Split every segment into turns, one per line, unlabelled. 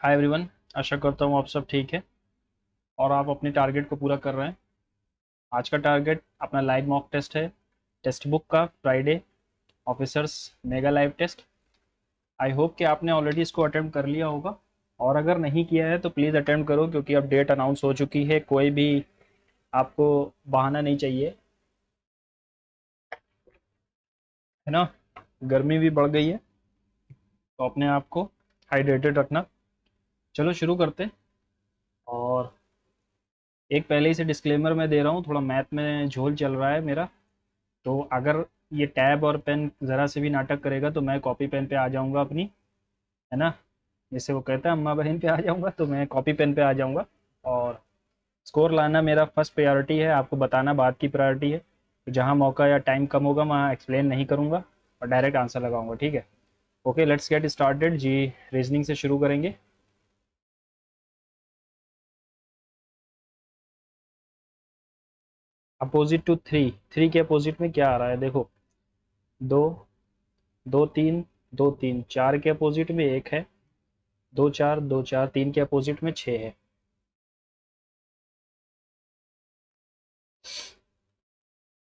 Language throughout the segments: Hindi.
Hi everyone. आशा करता हूँ आप सब ठीक है और आप अपने टारगेट को पूरा कर रहे हैं। आज का टारगेट अपना लाइव मॉक टेस्ट है, टेक्स्ट बुक का Friday officers mega live test. I hope कि आपने ऑलरेडी इसको अटेम्प्ट कर लिया होगा, और अगर नहीं किया है तो प्लीज़ अटेम्प्ट करो, क्योंकि अब डेट अनाउंस हो चुकी है। कोई भी आपको बहाना नहीं चाहिए, है ना। गर्मी भी बढ़ गई है, तो अपने आप को हाइड्रेटेड रखना। चलो शुरू करते हैं। और एक पहले ही से डिस्क्लेमर मैं दे रहा हूँ, थोड़ा मैथ में झोल चल रहा है मेरा, तो अगर ये टैब और पेन ज़रा से भी नाटक करेगा तो मैं कॉपी पेन पे आ जाऊंगा अपनी, है ना। जैसे वो कहता है अम्मा बहन पे आ जाऊंगा, तो मैं कॉपी पेन पे आ जाऊंगा। और स्कोर लाना मेरा फर्स्ट प्रायोरिटी है, आपको बताना बाद की प्रायोरिटी है। तो जहाँ मौका या टाइम कम होगा वहाँ एक्सप्लेन नहीं करूँगा और डायरेक्ट आंसर लगाऊंगा, ठीक है। ओके, लेट्स गेट स्टार्टेड जी। रीजनिंग से शुरू करेंगे। अपोजिट टू थ्री, थ्री के अपोजिट में क्या आ रहा है देखो। दो, दो तीन, दो तीन, चार के अपोजिट में एक है। दो चार, दो चार, तीन के अपोजिट में छः है।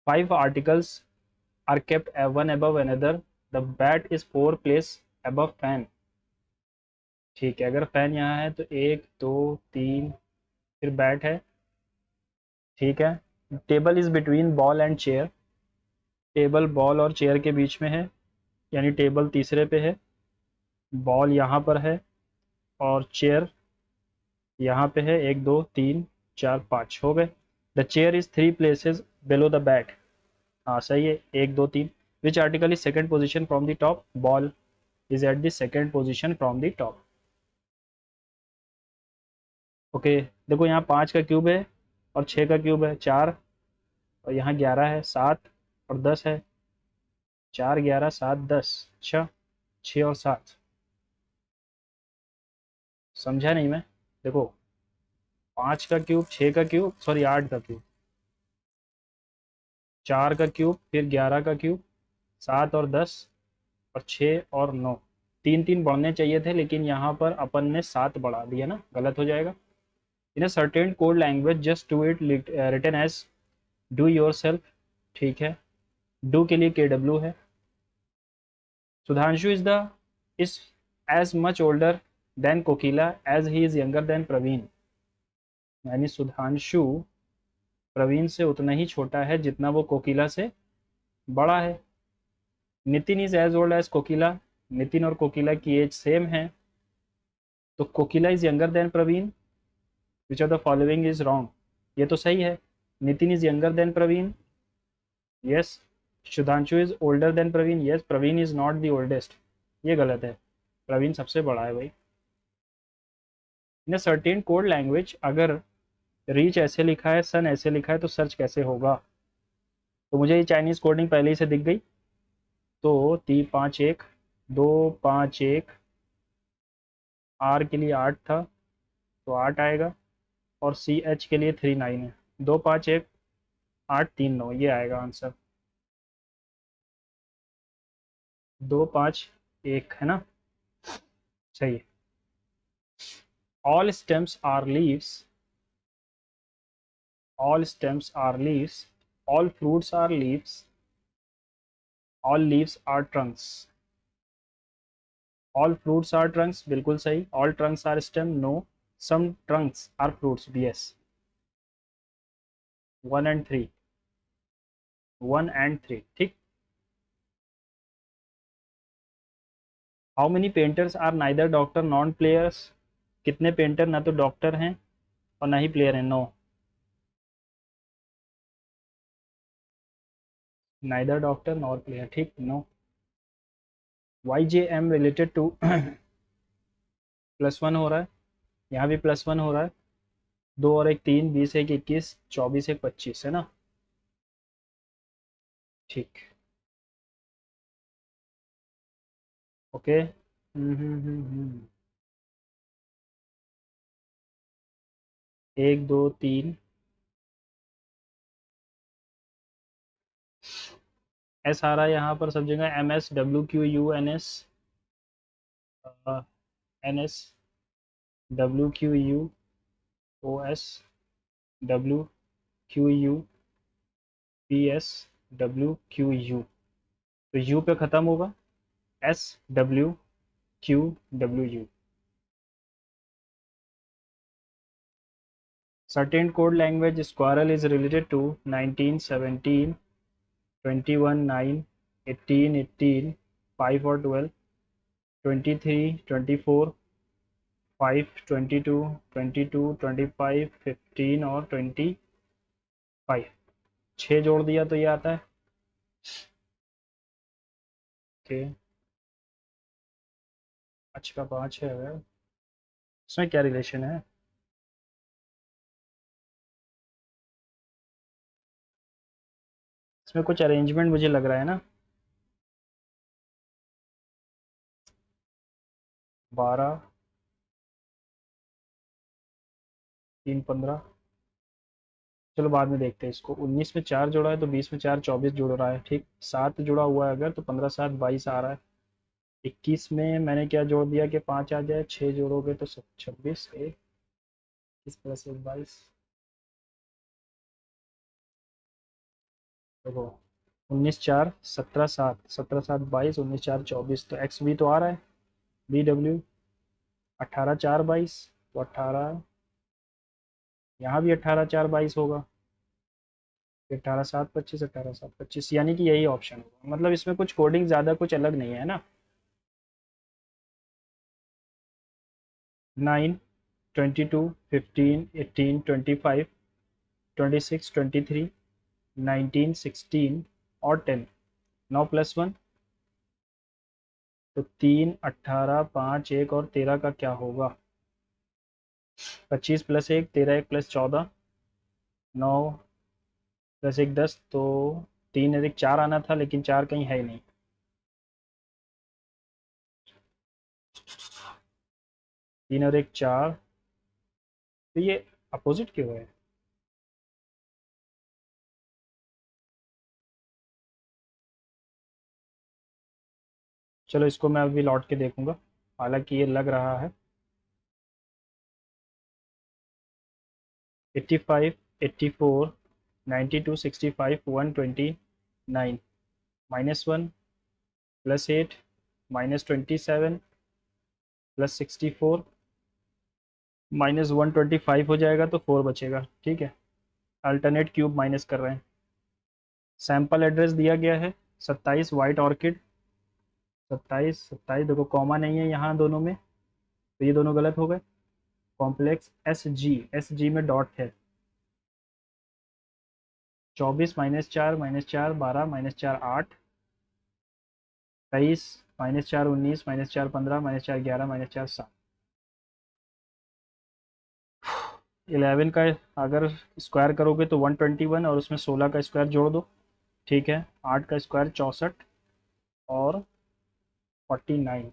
Five articles are kept one above another. The bat is four place above fan. ठीक है, अगर फैन यहाँ है तो एक दो तीन, फिर बैट है। ठीक है। Table is between ball and chair. Table ball और चेयर के बीच में है, यानी टेबल तीसरे पे है, बॉल यहाँ पर है, और चेयर यहाँ पे है। एक दो तीन चार पाँच हो गए। The chair is three places below the bat. हाँ सही है, एक दो तीन। Which article is second position from the top? Ball is at the second position from the top. Okay, देखो यहाँ पाँच का क्यूब है और छः का क्यूब है चार, और यहाँ ग्यारह है, सात और दस है। चार ग्यारह सात दस। अच्छा, छः और सात। समझा नहीं मैं। देखो, पाँच का क्यूब, छः का क्यूब, सॉरी आठ का क्यूब, चार का क्यूब, फिर ग्यारह का क्यूब, सात और दस, और छः और नौ। तीन तीन बढ़ने चाहिए थे, लेकिन यहाँ पर अपन ने सात बढ़ा दिया ना, गलत हो जाएगा। In a certain code language just do it written as do yourself. ठीक है, डू के लिए के डब्ल्यू है। Sudhanshu is as much older than Kokila as he is younger than Praveen. यानी सुधांशु प्रवीण से उतना ही छोटा है जितना वो कोकिला से बड़ा है। Nitin is as old as Kokila. Nitin और कोकिला की एज सेम है, तो Kokila is younger than Praveen. Which of the following is wrong? ये तो सही है, Nitin is younger than Praveen, yes. Sudhanshu is older than Praveen, yes. Praveen is not the oldest, ये गलत है, प्रवीण सबसे बड़ा है भाई। इन सर्टेन कोड लैंग्वेज, अगर रीच ऐसे लिखा है, सन ऐसे लिखा है, तो सर्च कैसे होगा? तो मुझे ये चाइनीज कोडिंग पहले ही से दिख गई। तो तीन पाँच एक, दो पाँच एक, आर के लिए आठ था तो आठ आएगा, और सी एच के लिए थ्री नाइन है। दो पाँच एक, आठ तीन नौ, ये आएगा आंसर। दो पाँच एक है ना, सही है। All stems are leaves, all stems are leaves, all fruits are leaves, all leaves are trunks. All fruits are trunks बिल्कुल सही। All trunks are stem, no. Some trunks are fruits, yes. One and three, one and three, ठीक। How many painters are neither doctor nor players? कितने पेंटर ना तो डॉक्टर हैं और ना ही प्लेयर हैं? No, neither doctor nor player, ठीक, no. Y J M related to plus one हो रहा है, यहाँ भी प्लस वन हो रहा है। दो और एक तीन, बीस एक इक्कीस, चौबीस एक पच्चीस, है ना, ठीक। ओके। एक दो तीन, एस आ रहा है यहाँ पर सब जगह। M S W Q U N S, N S, WQUOS WQUPS WQU, तो U पे ख़त्म होगा, SWQWU। Certain code language Squirrel is related to 19, 17, 21, 9, 18, 18, 5 और 12, 23, 24, 5, 22, 22, 25, 15 और 25। 6 जोड़ दिया तो ये आता है। ओके, 5 का 5 है, इसमें क्या रिलेशन है? इसमें कुछ अरेंजमेंट मुझे लग रहा है ना। 12, 3, 15, चलो बाद में देखते हैं इसको। 19 में 4 जोड़ा है तो 20 में 4 24 जुड़ रहा है, ठीक। 7 जुड़ा हुआ है अगर तो 15 7 22 आ रहा है। 21 में मैंने क्या जोड़ दिया कि 5 आ जाए, 6 जोड़ोगे तो 26, 1 21 प्लस 1 22। देखो 19 4 17 7 17 7 22, 19 4 24, तो एक्स भी तो आ रहा है, BW 18 4 22, तो 18, यहाँ भी 18 4 22 होगा, 18 7 25, 18 7 25, यानी कि यही ऑप्शन होगा। मतलब इसमें कुछ कोडिंग ज़्यादा कुछ अलग नहीं है ना। 9, 22, 15, 18, 25, 26, 23, 19, 16 और 10, 9 + 1, तो 3, 18, 5, 1 और 13 का क्या होगा? 25 + 1 13, 1 + 14, 9 + 1 10, तो 3 अधिक 4 आना था लेकिन 4 कहीं है ही नहीं। 3 और 1 4, तो ये अपोजिट क्यों है? चलो इसको मैं अभी लौट के देखूंगा, हालांकि ये लग रहा है। 85, 84, 92, 65, 129, -1 + 8, -27 + 64, -125 हो जाएगा तो 4 बचेगा, ठीक है। अल्टरनेट क्यूब माइनस कर रहे हैं। सैंपल एड्रेस दिया गया है 27 वाइट ऑर्किड, 27 27, देखो कॉमा नहीं है यहाँ दोनों में, तो ये दोनों गलत हो गए। कॉम्प्लेक्स SG में डॉट है। 24 -4 -4 12 -4 8, 23 -4 19 -4 15 -4 11 -4 7। 11 का अगर स्क्वायर करोगे तो 121 और उसमें 16 का स्क्वायर जोड़ दो, ठीक है। 8 का स्क्वायर 64 और 49।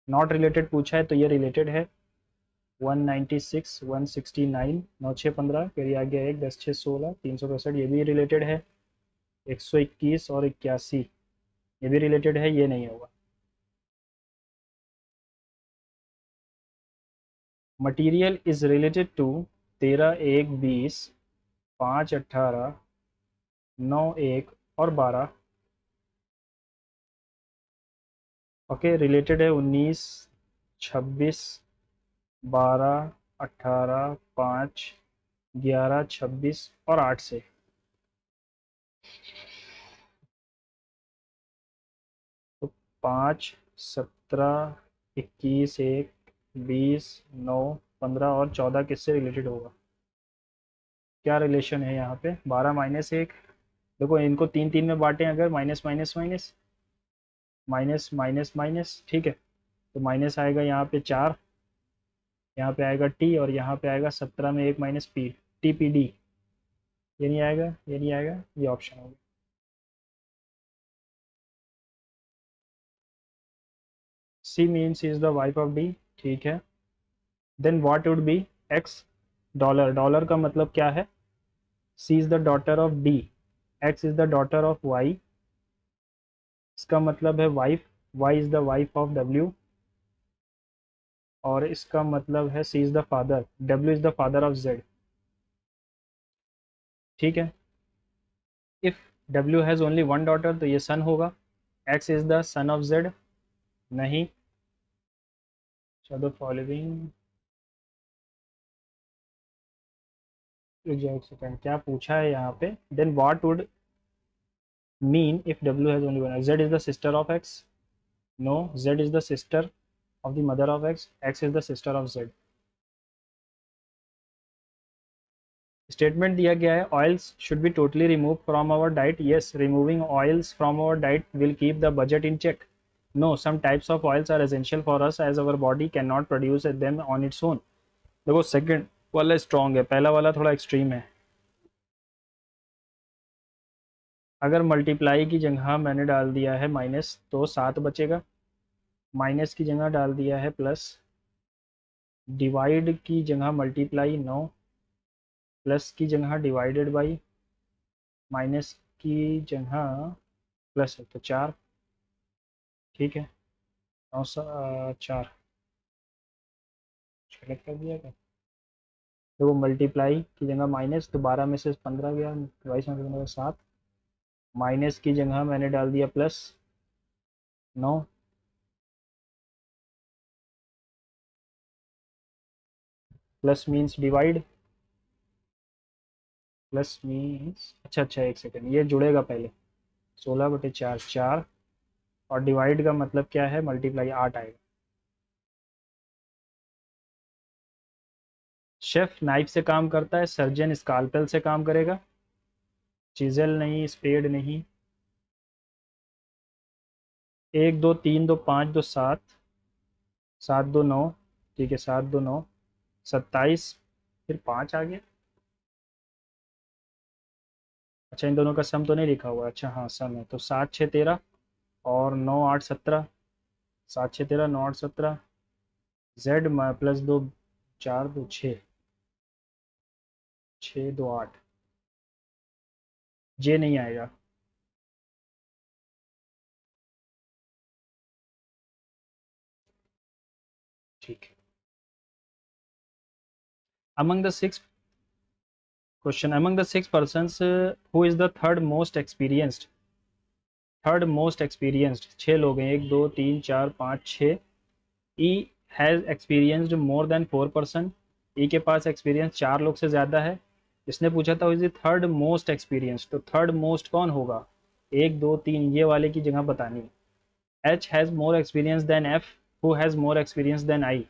नॉट रिलेटेड पूछा है तो ये रिलेटेड है। 196, 169, 9 6 15, फिर ये आ गया 1 10 6 16, 365, ये भी रिलेटेड है। 121 और 81, ये भी रिलेटेड है, ये नहीं होगा। मटीरियल इज रिलेटेड टू 13 1 20, 5 18, 9 1 और 12। ओके, रिलेटेड है 19 26, 12 18, 5 11 26 और 8 से। तो 5 17 21 1 20 9 15 और 14 किससे रिलेटेड होगा? क्या रिलेशन है यहाँ पे? 12 -1, देखो इनको 3 3 में बांटें अगर, minus minus minus minus minus minus, ठीक है। तो माइनस आएगा यहाँ पे 4, यहाँ पे आएगा टी, और यहाँ पे आएगा 17 में 1 - पी, TPD। ये नहीं आएगा, ये नहीं आएगा, ये ऑप्शन होगा। C means is the wife of D, ठीक है। Then what would be X? Dollar, dollar का मतलब क्या है? C is the daughter of D, X is the daughter of Y, इसका मतलब है wife, Y is the wife of W. और इसका मतलब है C is the father, W is the father of Z. ठीक है, if W has only one daughter तो ये सन होगा। X is the son of Z, नहीं। चलो फॉलोइंग, एक सेकेंड, क्या पूछा है यहाँ पे, then what would mean if W has only one, Z is the sister of X, no, Z is the sister of the mother of x, x is the sister of z। Statement दिया गया है oils should be totally remove from our diet, yes, removing oils from our diet will keep the budget in check, no, some types of oils are essential for us as our body can not produce them on its own. देखो सेकंड वाला स्ट्रॉन्ग है, पहला वाला थोड़ा एक्सट्रीम है। अगर मल्टीप्लाई की जगह मैंने डाल दिया है माइनस तो 7 बचेगा, माइनस की जगह डाल दिया है प्लस, डिवाइड की जगह मल्टीप्लाई 9, प्लस की जगह डिवाइडेड बाई, माइनस की जगह प्लस है तो 4। ठीक है, 9 4 गलत कर दिया क्या, तो वो मल्टीप्लाई की जगह माइनस, तो 12 में से 15 गया, 22 में से 7, माइनस की जगह मैंने डाल दिया plus 9, plus means divide, plus means, अच्छा अच्छा एक सेकेंड, ये जुड़ेगा पहले, 16/4 4, और डिवाइड का मतलब क्या है, मल्टीप्लाई 8 आएगा। शेफ नाइफ से काम करता है, सर्जन स्कालपेल से काम करेगा, चिजल नहीं, स्पेड नहीं। 1 2 3 2 5 2 7, 7 2 9, ठीक है, 7 2 9 27, फिर 5 आ गया। अच्छा इन दोनों का सम तो नहीं लिखा हुआ, अच्छा हाँ सम है, तो 7 6 13 और 9 8 17, 7 6 13 9 8 17, जेड प्लस 2 4 2 6, 6 2 8, जे नहीं आएगा। ठीक है, among the six question, among the 6 persons who is the third most experienced, 6 लोग हैं, 1 2 3 4 5 6, E has experienced more than 4 person, E के पास एक्सपीरियंस 4 लोग से ज़्यादा है। इसने पूछा था इज थर्ड मोस्ट एक्सपीरियंस, तो थर्ड मोस्ट कौन होगा, 1 2 3 ये वाले की जगह बतानी है। H has more experience than F, who has more experience than I,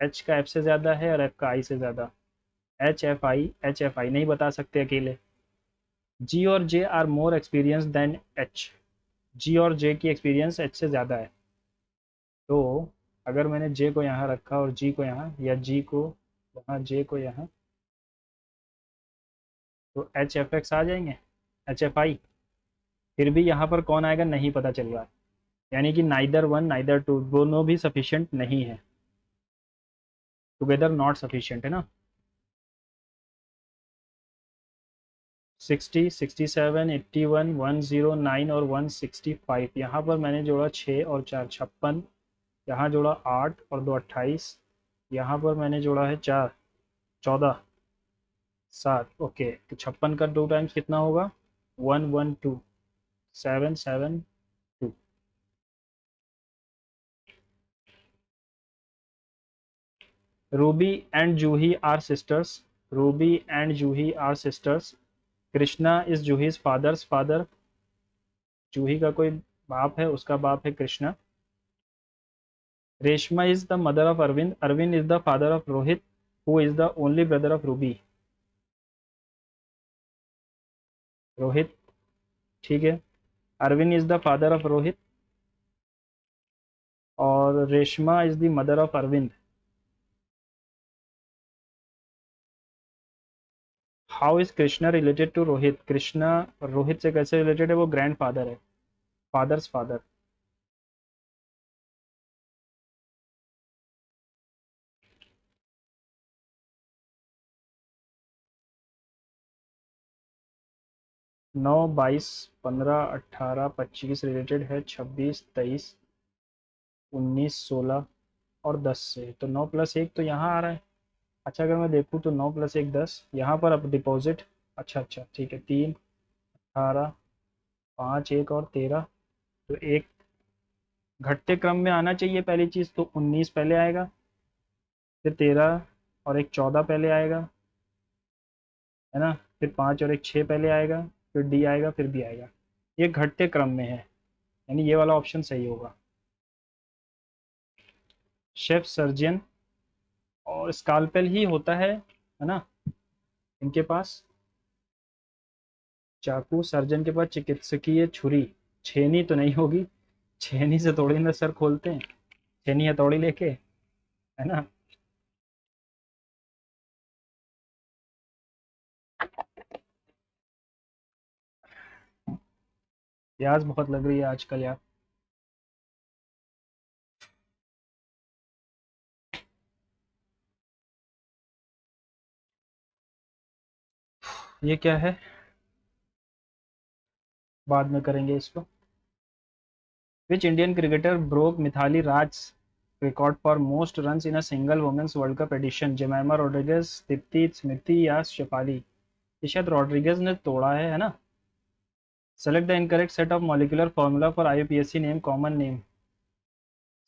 H का एफ से ज़्यादा है और एफ का आई से ज़्यादा, एच एफ आई नहीं बता सकते अकेले। जी और J are more experience than H, G और जे की एक्सपीरियंस एच से ज़्यादा है, तो अगर मैंने जे को यहाँ रखा और जी को यहाँ, या जी को यहाँ जे को यहाँ, तो एच एफ एक्स आ जाएंगे, एच एफ आई, फिर भी यहाँ पर कौन आएगा नहीं पता चल रहा है, यानी कि नाइदर वन नाइदर टू, दोनों भी सफिशिएंट नहीं है, टुगेदर नॉट सफिशिएंट है ना। 60 67 81 109 और 165, यहाँ पर मैंने जोड़ा 6 और 4 56, यहाँ जोड़ा 8 और 2 28, यहाँ पर मैंने जोड़ा है 4 14 7, ओके, तो 56 का 2 टाइम्स कितना होगा, 112 772। Ruby and Juhi are sisters, Ruby and Juhi are sisters, Krishna is Juhi's father's father, Juhi का कोई बाप है, उसका बाप है Krishna. Reshma is the mother of Arvind, Arvind is the father of Rohit, who is the only brother of Ruby, Rohit, ठीक है, Arvind is the father of Rohit और Reshma is the mother of Arvind. How is Krishna related to Rohit, Krishna Rohit से कैसे रिलेटेड है, वो ग्रैंड फादर है, फादर्स फादर। 9 22 15 18 25 रिलेटेड है, 26 23 19 16 और 10 से, तो 9 + 1 तो यहाँ आ रहा है। अच्छा अगर मैं देखूँ तो 9 + 1 10, यहाँ पर अब डिपॉजिट। अच्छा अच्छा ठीक है, 3 18 5 1 और 13, तो एक घटते क्रम में आना चाहिए पहली चीज़, तो 19 पहले आएगा, फिर 13 और एक 14 पहले आएगा, है ना, फिर 5 और एक 6 पहले आएगा, फिर डी आएगा, फिर बी आएगा। ये घटते क्रम में है, यानी ये वाला ऑप्शन सही होगा। शेफ सर्जन और स्कालपेल ही होता है ना इनके पास। चाकू सर्जन के पास चिकित्सकीय छुरी, छेनी तो नहीं होगी, छेनी से थोड़ी ना सर खोलते हैं, छेनी हथौड़ी लेके, है ना। प्याज बहुत लग रही है आजकल यार। ये क्या है, बाद में करेंगे इसको। Which Indian cricketer broke Mithali Raj record for most runs in a single women's world cup edition, Jemimah Rodrigues, Deepti Smriti या शेफाली। ये शायद रॉड्रिगेज ने तोड़ा है ना। Select the incorrect set of molecular formula for IUPAC name, common name.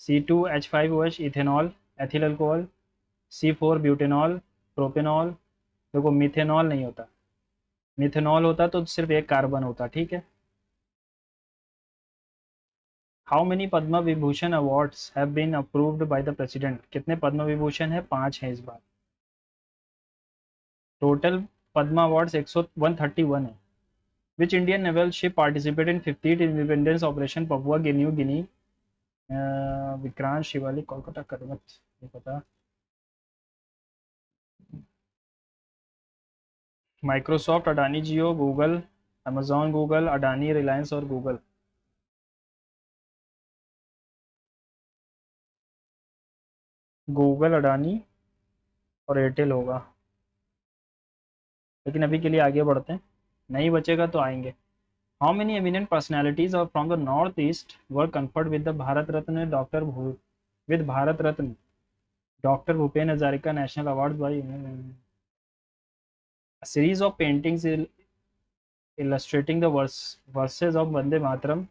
C2H5OH ethanol, ethyl alcohol, C4 butanol, propanol. देखो मिथेनॉल नहीं होता, मिथेनॉल होता तो सिर्फ एक कार्बन होता, ठीक है। How many Padma Vibhushan awards have been approved by the president, कितने पद्म विभूषण है, 5 हैं इस बार। टोटल पद्मा अवार्ड्स 131 है। Which Indian naval ship participate in 50th independence operation Papua New Guinea, Vikrant Shivalik Kolkata करवत, नहीं पता। Microsoft, Adani Jio, Google, Amazon Google, Adani Reliance और गूगल। गूगल, अडानी और एयरटेल होगा, लेकिन अभी के लिए आगे बढ़ते हैं, नहीं बचेगा तो आएंगे। हाउ मेनी एमिनेंट पर्सनैलिटीज और from the north east were conferred with the Bharat Ratna doctor भू with Bharat Ratna doctor Bhupen Hazarika national award by series of paintings illustrating the verses of Vande Mataram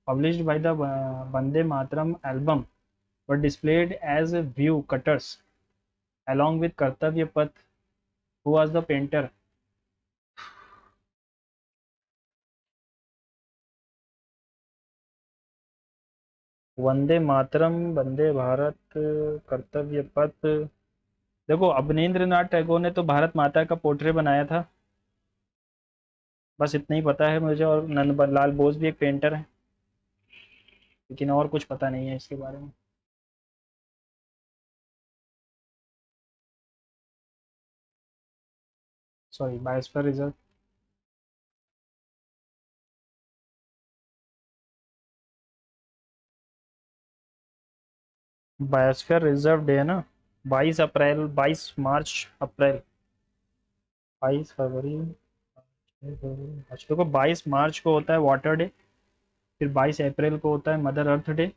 published by the Vande Mataram album were displayed as view cutters along with Kartavya Path. Who was the painter? Vande Mataram, Vande Bharat, कर्तव्य पथ। देखो अवनींद्र नाथ टैगोर ने तो भारत माता का पोर्ट्रेट बनाया था, बस इतना ही पता है मुझे। और नंद लाल बोस भी एक पेंटर है, लेकिन और कुछ पता नहीं है इसके बारे में। Sorry, biosphere reserve. Biosphere reserve day है ना, 22 अप्रैल, 22 मार्च अप्रैल, 22 फरवरी। अच्छा देखो, 22 मार्च को होता है वाटर डे, फिर 22 अप्रैल को होता है मदर अर्थ डे,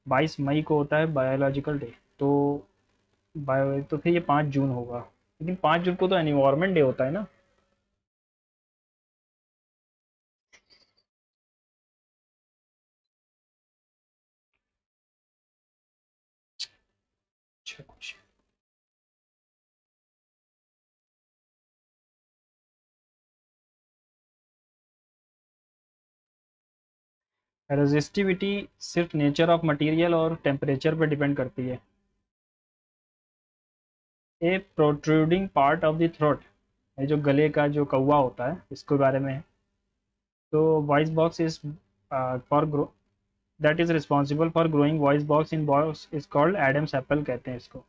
22 मई को होता है बायोलॉजिकल डे। तो बायो तो फिर ये 5 जून होगा, लेकिन 5 जून को तो एनवायरमेंट डे होता है ना। अच्छा कुछ रेजिस्टिविटी सिर्फ नेचर ऑफ मटेरियल और टेम्परेचर पर डिपेंड करती है। A protruding part of the throat, ये जो गले का जो कौवा होता है इसके बारे में है। तो voice box is for grow that is responsible for growing voice box in box is called Adam's apple कहते हैं इसको।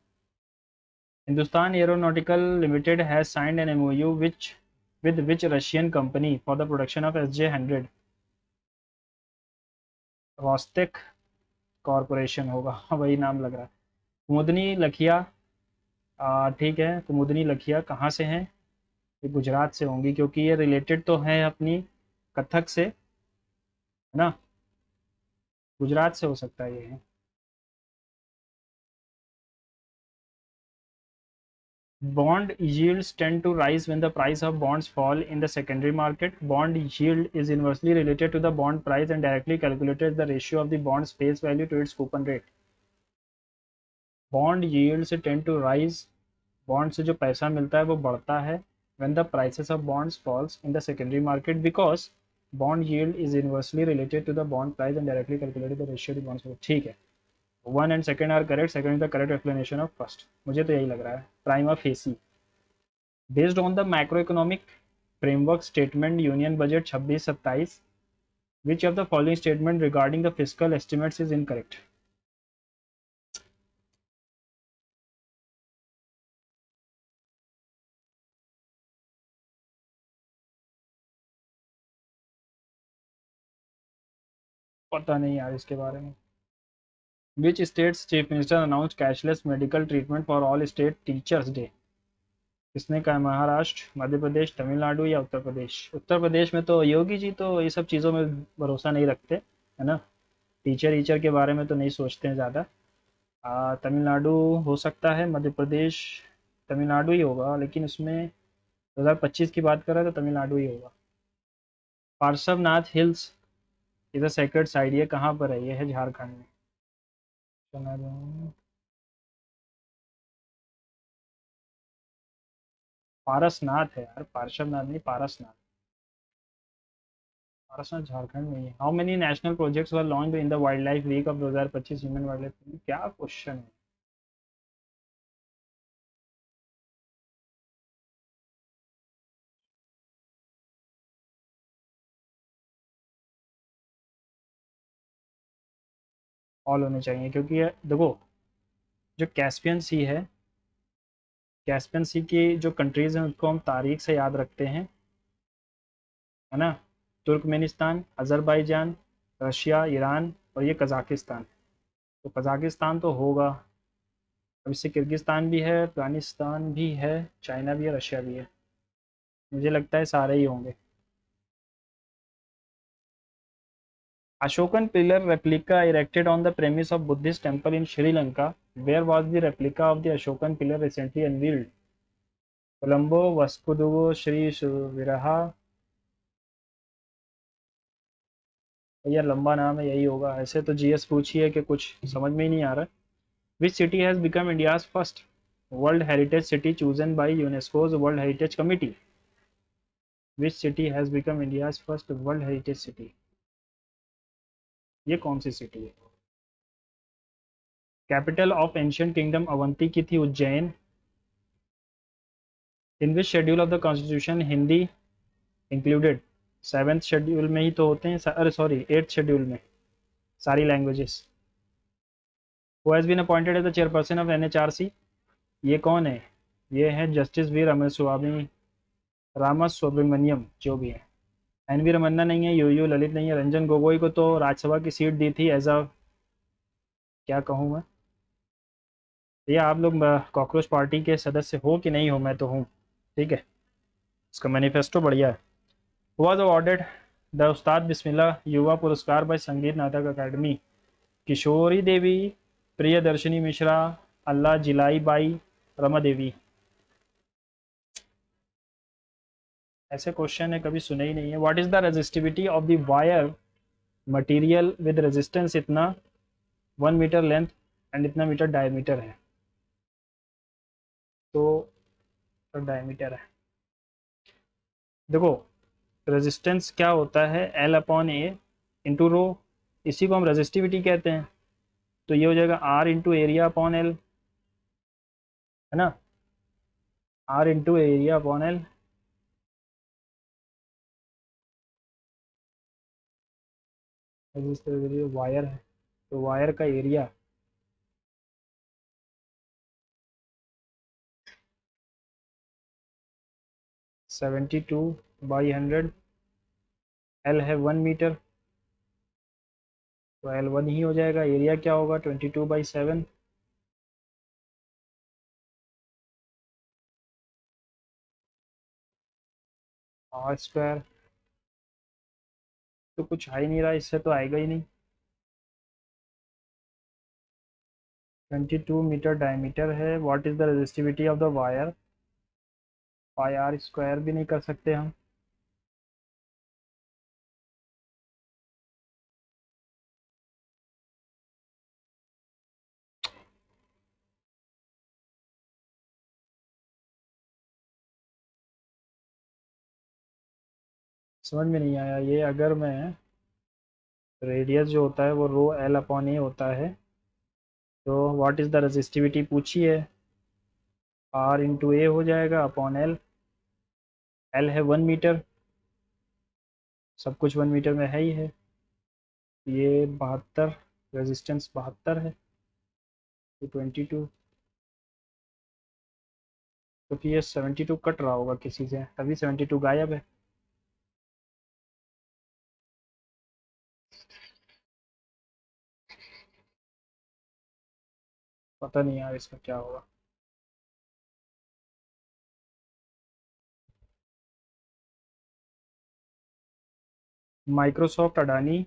Hindustan aeronautical limited has signed an MOU which with which Russian company for the production of SJ-100? Rostec corporation होगा, वही नाम लग रहा है। कुमुदनी लखिया, ठीक है, कुमुदनी लखिया कहाँ से हैं? ये गुजरात से होंगी, क्योंकि ये रिलेटेड तो है अपनी कथक से, है ना, गुजरात से हो सकता है ये। Bond yields tend to rise when the price of bonds fall in the secondary market. Bond yield is inversely related to the bond price and directly calculates the ratio of the bond's face value to its coupon rate. Bond yields tend to rise, bond से जो पैसा मिलता है वो बढ़ता है when the prices of bonds falls in the secondary market because bond yield is inversely related to the bond price and directly calculated the ratio to bonds. ठीक है, one and second are correct, second is the correct explanation of first, मुझे तो यही लग रहा है prima facie. Based on the macro economic framework statement union budget 26-27, which of the following statement regarding the fiscal estimates is incorrect? पता नहीं यार इसके बारे में। Which state's chief minister announce cashless medical treatment for all state teachers day? किसने कहा? महाराष्ट्र, मध्य प्रदेश, तमिलनाडु या उत्तर प्रदेश? उत्तर प्रदेश में तो योगी जी तो ये सब चीज़ों में भरोसा नहीं रखते है ना, टीचर वीचर के बारे में तो नहीं सोचते हैं ज़्यादा। तमिलनाडु हो सकता है, मध्य प्रदेश, तमिलनाडु ही होगा, लेकिन उसमें 2025 की बात कर रहा है तो तमिलनाडु ही होगा। पार्श्वनाथ हिल्स इधर सेक्रेट साइड, ये कहाँ पर है? ये है झारखंड में। पारसनाथ है यार, पार्श्वनाथ नहीं, पारसनाथ। पारसनाथ झारखंड में ही है। How many national projects were launched in the wild life week of 2025 human wild life? क्या क्वेश्चन है? ऑल होने चाहिए क्योंकि ये देखो, जो कैस्पियन सी है, कैस्पियन सी की जो कंट्रीज हैं उसको हम तारीख से याद रखते हैं, है ना? तुर्कमेनिस्तान, अज़रबैजान, रशिया, ईरान और ये कज़ाकिस्तान। तो कज़ाकिस्तान तो होगा। अब इससे किर्गिस्तान भी है, अफगानिस्तान भी है, चाइना भी है, रशिया भी है। मुझे लगता है सारे ही होंगे। Ashokan pillar replica erected on the premise of Buddhist temple in Sri Lanka. Where was the replica of the Ashokan pillar recently unveiled? Colombo, Vasco Sri Viraha। भैया लंबा नाम है, यही होगा। ऐसे तो जीएस पूछी है कि कुछ समझ में ही नहीं आ रहा। Which city has become India's first World Heritage City chosen by UNESCO's World Heritage Committee? Which city has become India's first World Heritage City? ये कौन सी सिटी है? Capital of ancient kingdom Avanti की थी Ujjain. In which schedule of the constitution Hindi included? Seventh schedule में ही तो होते हैं, अरे सॉरी, एट्थ शेड्यूल में सारी languages. Who has been appointed as the chairperson of NHRC? ये कौन है? ये है जस्टिस वी रामास्वामी, रामासुब्रमण्यम जो भी है। एन वी रमन्ना नहीं है, यू ललित नहीं है। रंजन गोगोई को तो राज्यसभा की सीट दी थी एज अ, क्या कहूँ मैं, ये आप लोग कॉकरोच पार्टी के सदस्य हो कि नहीं हो? मैं तो हूँ, ठीक है। इसका मैनिफेस्टो बढ़िया है। वॉज अवॉर्डेड द उस्ताद बिस्मिल्लाह युवा पुरस्कार बाय संगीत नाटक अकादमी? किशोरी देवी, प्रियदर्शनी मिश्रा, अल्लाह जिलाई बाई, रमा देवी। ऐसे क्वेश्चन है कभी सुने ही नहीं है। What is the resistivity of the wire material with resistance इतना 1 मीटर लेंथ एंड इतना मीटर डायमीटर है? तो डायमीटर है। देखो, रेजिस्टेंस क्या होता है? एल अपॉन ए इंटू रो, इसी को हम रेजिस्टिविटी कहते हैं। तो ये हो जाएगा R into area upon L, है ना? R into area upon L. Wire है तो वायर का एरिया 72/100, एल है 1 मीटर, तो एल 1 ही हो जाएगा। एरिया क्या होगा? 22/7। आर स्क्वायर तो कुछ आ ही नहीं रहा, इससे तो आएगा ही नहीं। 22 मीटर डायमीटर है। What is the resistivity of the wire? Pi R square भी नहीं कर सकते हम। समझ में नहीं आया ये। अगर मैं रेडियस जो होता है वो रो एल अपॉन ए होता है, तो व्हाट इज़ द रेजिस्टिविटी पूछी है, आर इंटू ए हो जाएगा अपॉन एल। एल है 1 मीटर, सब कुछ 1 मीटर में है ही है। ये 72, रेजिस्टेंस 72 है, तो 22, तो फिर ये 72 कट रहा होगा किसी से, तभी 72 गायब है। पता नहीं यार इसका क्या होगा। माइक्रोसॉफ्ट अडानी,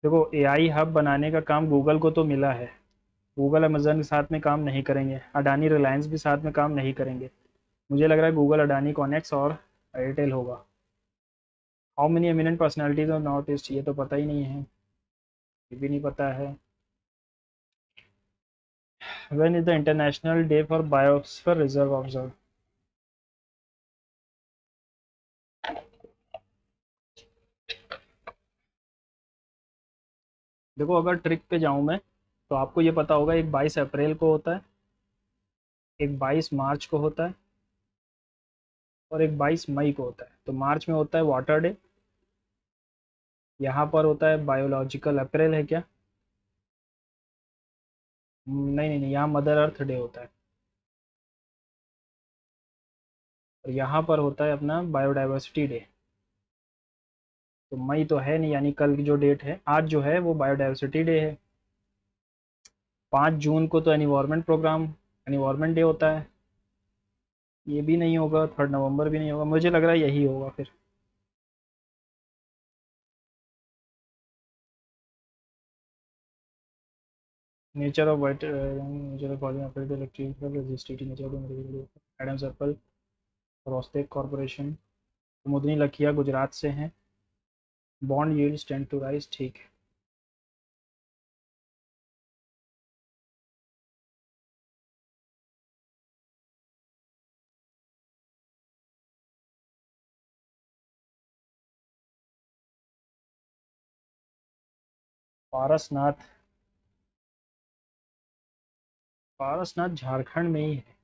देखो एआई हब बनाने का काम गूगल को तो मिला है, गूगल अमेजन के साथ में काम नहीं करेंगे, अडानी रिलायंस भी साथ में काम नहीं करेंगे। मुझे लग रहा है गूगल अडानी कॉनेक्स और एयरटेल होगा। How many eminent personalities of north east, ये तो पता ही नहीं है, ये भी नहीं पता है। When is the international day for biosphere reserve observe. देखो अगर ट्रिक पे जाऊं मैं, तो आपको ये पता होगा, एक 22 अप्रैल को होता है, एक 22 मार्च को होता है, और एक 22 मई को होता है। तो मार्च में होता है वाटर डे, यहाँ पर होता है बायोलॉजिकल अप्रैल है क्या? नहीं नहीं नहीं, यहाँ मदर अर्थ डे होता है, और यहाँ पर होता है अपना बायोडाइवर्सिटी डे। तो मई तो है नहीं, यानी कल की जो डेट है आज जो है वो बायोडाइवर्सिटी डे है। 5 जून को तो एनवायरनमेंट प्रोग्राम, एनवायरनमेंट डे होता है, ये भी नहीं होगा। 3 नवंबर भी नहीं होगा, मुझे लग रहा है यही होगा फिर। Nature of white, nature of polymer electrical resistive nature of Adams Apple, Rostec corporation, Kumudini Lakhia Gujarat से हैं। Bond yields tend to rise, ठीक है। पारसनाथ, पारसनाथ झारखंड में ही है।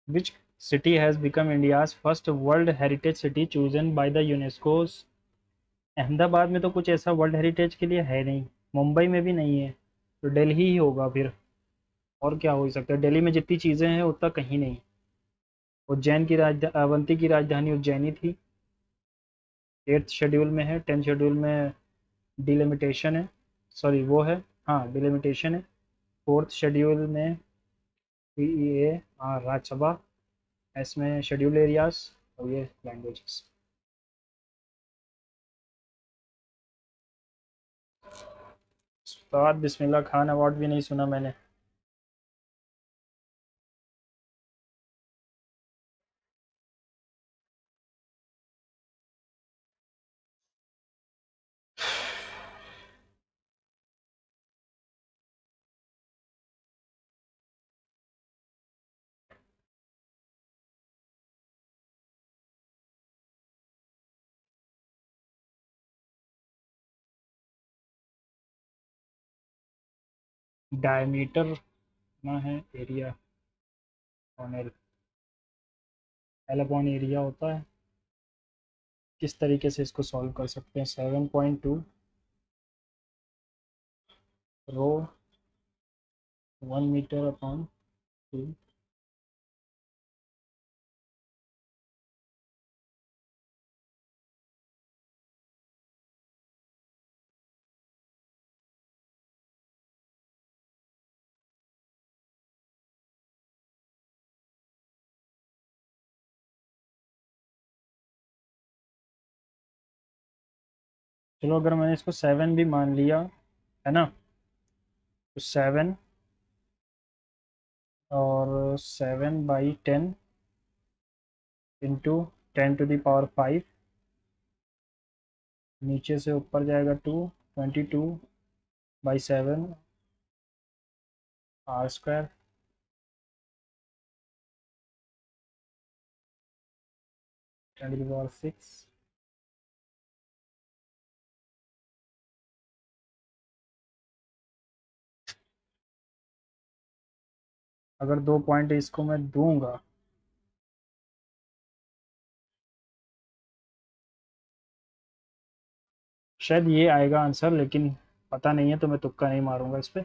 Which city has become India's first world heritage city chosen by the UNESCO's. Ahmedabad में तो कुछ ऐसा वर्ल्ड हेरिटेज के लिए है नहीं, मुंबई में भी नहीं है, तो दिल्ली ही होगा फिर। और क्या हो सकता है, दिल्ली में जितनी चीज़ें हैं उतना कहीं नहीं। उज्जैन की राजधानी, अवंती की राजधानी उज्जैनी थी। 8th शेड्यूल में है, 10th शेड्यूल में डिलिमिटेशन है, सॉरी वो है, हाँ डिलिमिटेशन है। 4th शेड्यूल में पीईए, हाँ राज्यसभा, इसमें शेड्यूल एरियाज, और ये लैंग्वेजेस। उस्ताद बिस्मिल्लाह खान अवार्ड भी नहीं सुना मैंने। डायमीटर ना है, area on L, L upon area होता है। किस तरीके से इसको सॉल्व कर सकते हैं, 7.2 रो 1 मीटर अपॉन 2। चलो अगर मैंने इसको 7 भी मान लिया, है ना, तो 7 और 7/10 इंटू 10⁵ नीचे से ऊपर जाएगा 22/7 r² 10⁶। अगर 2 पॉइंट इसको मैं दूंगा, शायद ये आएगा आंसर, लेकिन पता नहीं है तो मैं तुक्का नहीं मारूंगा इस पे।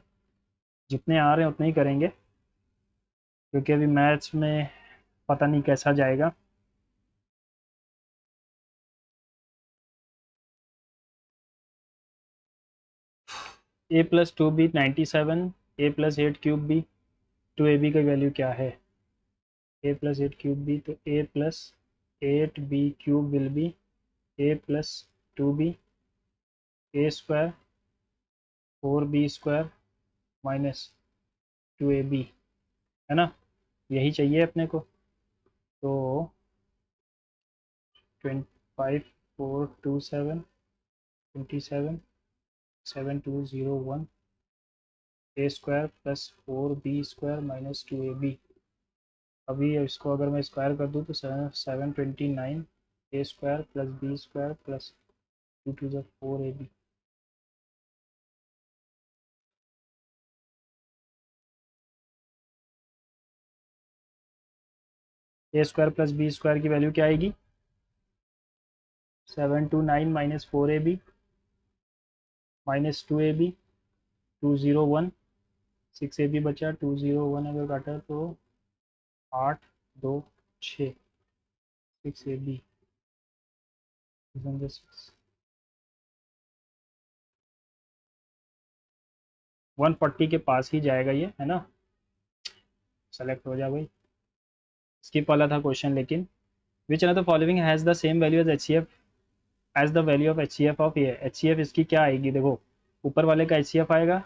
जितने आ रहे हैं उतने ही करेंगे, क्योंकि अभी मैथ्स में पता नहीं कैसा जाएगा। a+2b 97, a+8³ b 2ab का वैल्यू क्या है? a+8³ तो a+8b³ will be a+2b a² 4b² -2ab, है ना? यही चाहिए अपने को। तो 5 4 2 7 27 7201 a² + 4b² -2ab। अभी इसको अगर मैं स्क्वायर कर दूँ तो 729 a² + b² + 2 × 4ab। a² + b² की वैल्यू क्या आएगी? 729 - 4ab -2ab 201 6ab बचा, 201 अगर काटा तो 8 2 6 6ab 140 के पास ही जाएगा ये, है ना? सेलेक्ट हो जा भाई। स्किप वाला था क्वेश्चन, लेकिन which another following has the same value as H C F as the value of H C F of A. H C F इसकी क्या आएगी? देखो, ऊपर वाले का एच सी एफ आएगा।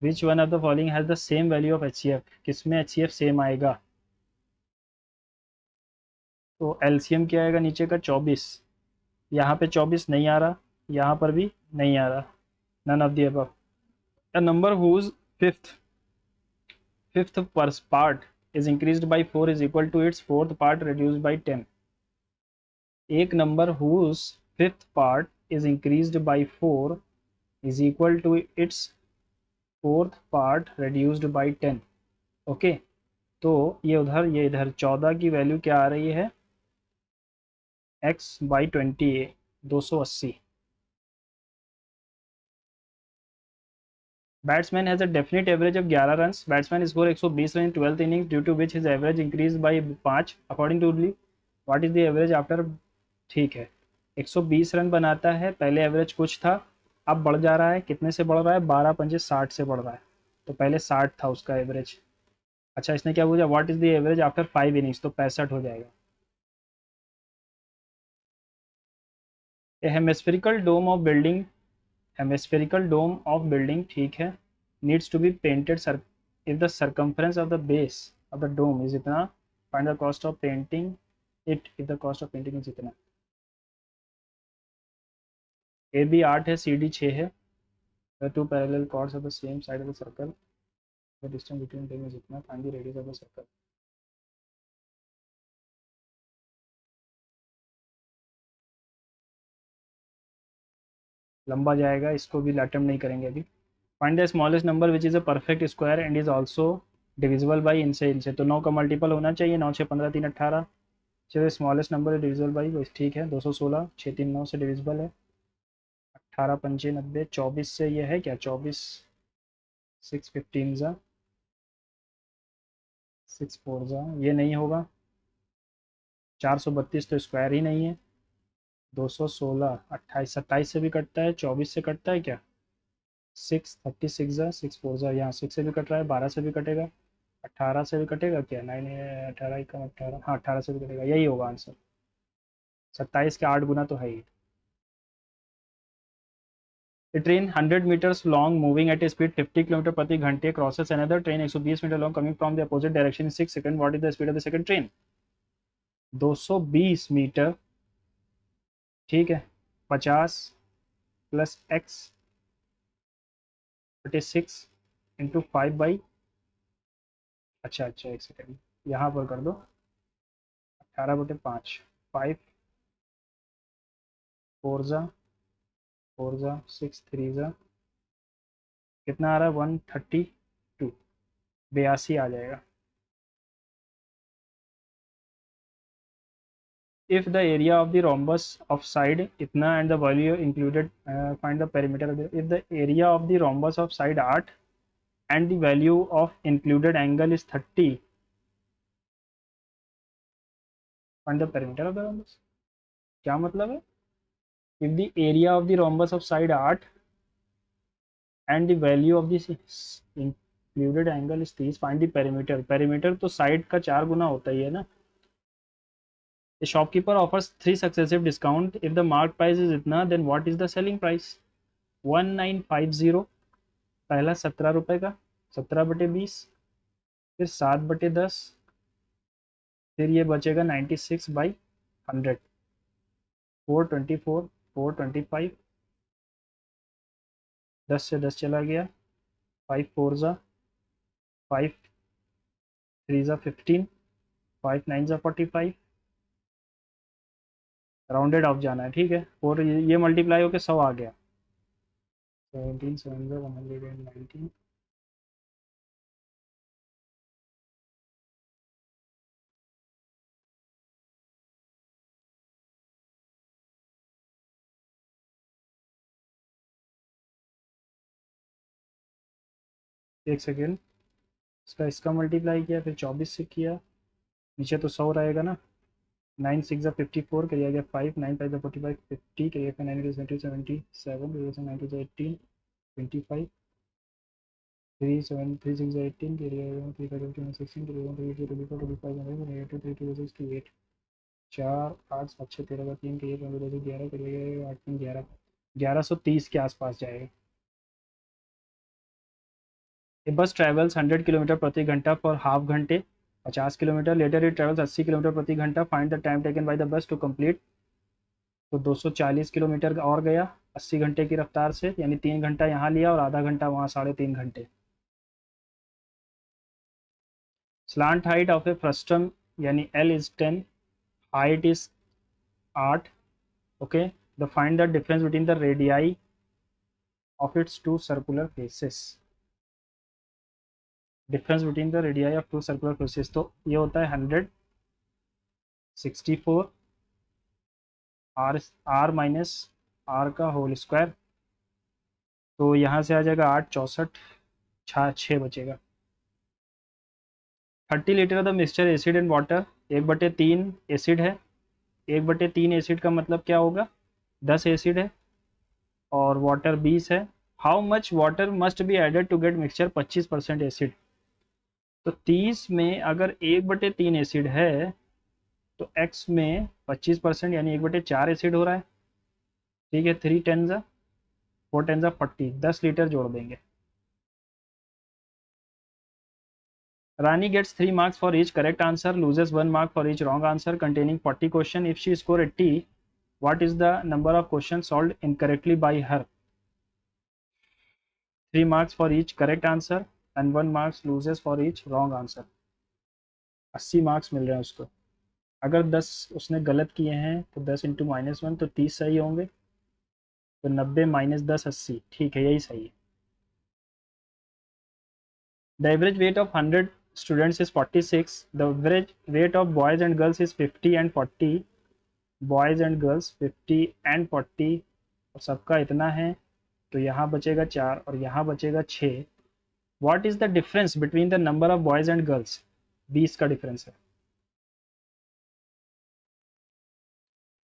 Which one of the following has the same value of H C F, किसमें एच सी एफ सेम आएगा? तो एलसीएम क्या आएगा नीचे का? 24। यहाँ पे 24 नहीं आ रहा, यहाँ पर भी नहीं आ रहा। None of the above. A number whose fifth fifth part is increased by 4 is equal to its fourth part reduced by 10। एक number whose fifth part is increased by 4 is equal to its fourth part reduced by 10। Okay, तो ये इधर 14 की वैल्यू क्या आ रही है? x/20 280। Batsman has a definite average of 11 run. Batsman score 120 run in 12th innings due to which his average increase by 5 according to ली। What is the average after? ठीक है, 120 रन बनाता है, पहले एवरेज कुछ था, अब बढ़ जा रहा है। कितने से बढ़ रहा है? 12 पंजे 60 से बढ़ रहा है। तो पहले 60 था उसका एवरेज। अच्छा, इसने क्या पूछा? What is the average after 5 innings, तो 65 हो जाएगा। A hemispherical dome of building, hemispherical dome of building, ठीक है, needs to be painted if the circumference of the base of the dome is इतना, find the cost of painting it if the cost of painting is इतना। ए बी 8 है, सी डी 6 है। the two parallel chords of the same side of the circle, the distance between them is इतना, find the radius of the circle। लंबा जाएगा, इसको भी अटेम्प्ट नहीं करेंगे अभी। Find the smallest number which is a perfect square and is also divisible by इनसे। तो 9 का मल्टीपल होना चाहिए। 9 6 15 3 18। चलिए, स्मॉलेस्ट नंबर है डिविजिबल बाई, बस ठीक है। 216 6 3 9 से डिविजिबल है। 18 पंचे 90, 24 से ये है क्या? 24 6 15 ज़ा 6 4 ज़ा, ये नहीं होगा। 432 तो स्क्वायर ही नहीं है। 216 28 27 से भी कटता है, 24 से कटता है क्या? 6 36 ज़ा 6 4 ज़ा, यहाँ 6 से भी कट रहा है, 12 से भी कटेगा, 18 से भी कटेगा क्या? नहीं नहीं, 18 कम 18, हाँ 18 से भी कटेगा, यही होगा आंसर। 27 के 8 गुना तो है ही। A train 100 meters long moving at a speed 50 km प्रति घंटे crosses another train 120 metre long coming from the opposite direction in 6 seconds. What is the speed of the second train? 220 metre, ठीक है, 50 प्लस एक्स बटे 6 इंटू 5 बाई, अच्छा अच्छा एक सेकेंड, यहाँ पर कर दो 18/5, 5 4 जा 4 जा 6 3 जा, कितना आ रहा है 132, 82 आ जाएगा. If the area of the rhombus of side इतना and the value included, find the perimeter of the, if the area of the rhombus of side 8 and the value of included angle is 30, find the perimeter of the rhombus. क्या मतलब है? If the area of the rhombus of side 8 and the value of the included angle is 30, find the perimeter. perimeter तो साइड का 4 गुना होता ही है ना. The shopkeeper offers 3 successive discount. If the marked price is इतना, then what is the selling price? 1950, पहला 17 रुपए का, 17/20, फिर 7/10, फिर ये बचेगा 96/100, 424, 425, 10 से 10 चला गया, 5 4 जा 5 3 जा 15, 5 9 जा 45, राउंडेड ऑफ जाना है, ठीक है. और ये मल्टीप्लाई होकर 100 आ गया, 17 7 जा 119. एक सेकेंड, इसका मल्टीप्लाई किया, फिर 24 से किया, नीचे तो 100 रहेगा ना. 9 6 जा 54, करिए गया 5, 9 5 जा 45, 50, करिए 9 8 20 77, करिए 9 2 18, 25, 3 7 3 6 जा 18, करिए 3 5 16, करिए 3 2 24 25, 8 2 3 2 6 2 8, 4 8 7 6 13 का 3, करिए 15 2 11, करिए 8 3 11, 1130 के आसपास जाएगा. ए बस ट्रेवल्स 100 किलोमीटर प्रति घंटा फॉर हाफ घंटे 50 kilometre, later it travels 80 kilometre प्रति घंटा, find the time taken by the bus to complete. तो 240 किलोमीटर और गया 80 घंटे की रफ्तार से, यानी 3 घंटा यहाँ लिया और आधा घंटा वहाँ, 3.5 घंटे. Slant height of a frustum यानी L is 10, height is 8, okay. The find the difference between the radii of its two circular faces. Difference between the radii of two circular faces, तो ये होता है 100, 64 r माइनस r का होल स्क्वायर, तो यहाँ से आ जाएगा 8 64, 6 बचेगा. 30 litre the mixture acid and water, 1/3 acid है, 1/3 एसिड का मतलब क्या होगा, 10 एसिड है और वाटर 20 है. How much water must be added to get mixture 25% acid. तो 30 में अगर 1/3 एसिड है तो x में 25% यानी 1/4 एसिड हो रहा है, ठीक है. 3 10 जा 4 10 जा 40, 10 लीटर जोड़ देंगे. Rani gets 3 marks for each correct answer, loses 1 mark for each wrong answer containing 40 question. If she score 80, what is the number of questions solved incorrectly by her? 3 marks for each correct answer and 1 marks loses for each wrong answer. 80 marks मिल रहे हैं उसको. अगर 10 उसने गलत किए हैं तो 10 इंटू -1 तो 30 सही होंगे, तो 90 - 10 80, ठीक है, यही सही है. The average weight of 100 students is 46. The average weight of boys and girls is 50 and 40. Boys and girls 50 and 40 और सबका इतना है, तो यहाँ बचेगा 4 और यहाँ बचेगा 6. What is the difference between the number of boys and girls? 20 का डिफरेंस है.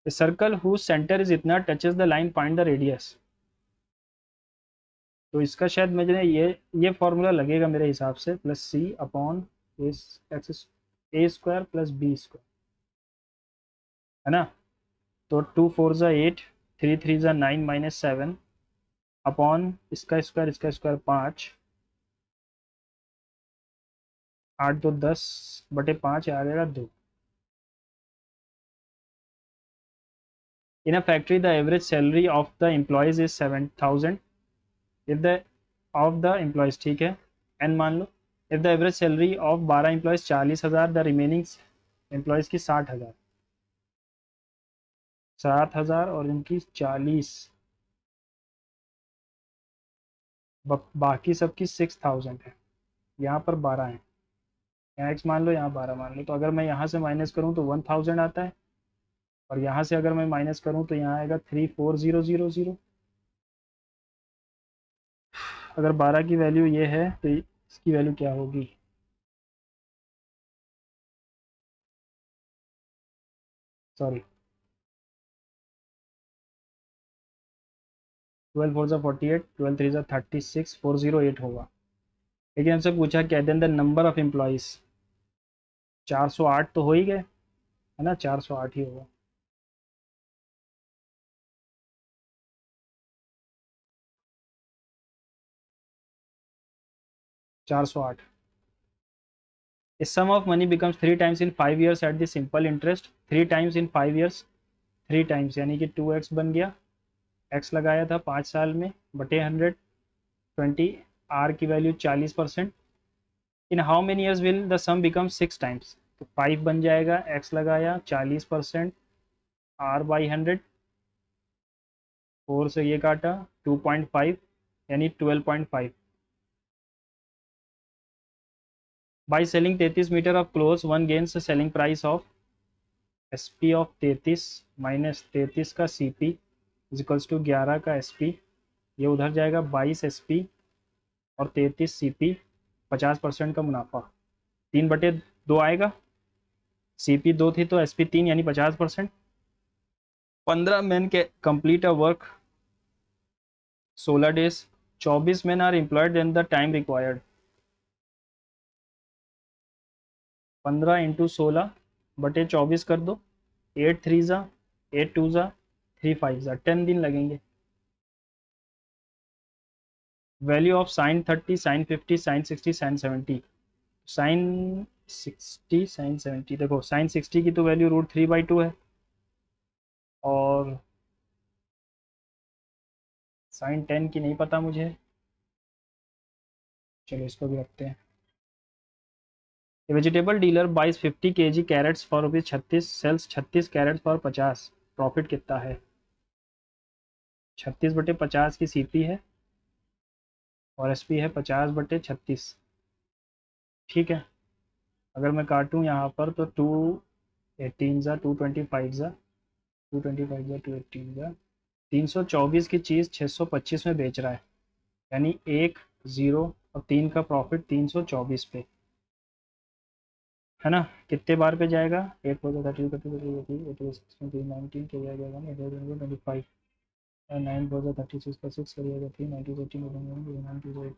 A circle whose center is इतना touches the line, find the radius. तो इसका शायद मुझे ये फॉर्मूला लगेगा मेरे हिसाब से, +c/x a² + b², है ना. तो 2 4 जा 8, 3 3 जा 9 - 7, अपॉन इसका स्क्वायर 5, 8 2 10 बटे 5 आ जाएगा 2। In a factory the average salary of the employees is 7,000 if the of the employees, ठीक है, एन मान लो। If the average salary of 12 employees 40,000, the remaining employees की 60,000, 7,000 और इनकी 40, बाकी सबकी 6,000 है। यहाँ पर 12 है, यहाँ x मान लो, यहाँ 12 मान लो। तो अगर मैं यहाँ से माइनस करूँ तो 1,000 आता है, और यहाँ से अगर मैं माइनस करूँ तो यहाँ आएगा 34000। अगर 12 की वैल्यू ये है तो इसकी वैल्यू क्या होगी? सॉरी, 12 4 ज़ा 48, 12 3 ज़ा 36, 408 होगा। लेकिन हमसे पूछा क्या, then the number of employees, 408 तो हो ही गए, है ना, 408 ही होगा। चार सौ आठ। A sum of money becomes 3 times in 5 years at the simple interest, 3 times in 5 years, 3 times यानी कि 2x बन गया। x लगाया था 5 साल में, बटे 100, 20, r की value 40%। In how many years will the sum become 6 times, तो 5 बन जाएगा, x लगाया 40%, r बाई 100, 4 से ये काटा 2.5 यानी 12.5। By selling 33 metre of cloth one gains selling price of S P of 33 minus 33 का सी पी इजिकल्स टू 11 का एस पी, ये उधर जाएगा 22 एस पी और 33 सी पी, 50% का मुनाफा, 3/2 आएगा। सी पी 2 थी तो एस पी 3 यानी 50%। 15 मैन के complete a work 16 days, 24 man are employed in the time required. 15 into 16 बटे 24 कर दो, 8 3 ज़ा 8 2 ज़ा 3 5 ज़ा 10 दिन लगेंगे। Value of sine 30, sine 50, sine 60, sine 70। Sine 60, sine 70, देखो साइन 60 की तो वैल्यू √3/2 है, और साइन 10 की नहीं पता मुझे, चलो इसको भी रखते हैं। Vegetable dealer buys 50 kg carrots for ₹36, sells 36 carrots for 50, profit कितना है? 36/50 की सीपी है और एसपी है 50/36, ठीक है। अगर मैं काटूँ यहाँ पर तो 218 ज़ा 225 ज़ा 225 ज़ा 218 ज़ा 324 की चीज़ 625 में बेच रहा है, यानी 1 0 और 3 का प्रॉफिट 324 पे, है ना। कितने बार पे जाएगा? 8 4 30 19 के जाएगा 25, 9 4 36 का 6 करिएगा 3 90 29,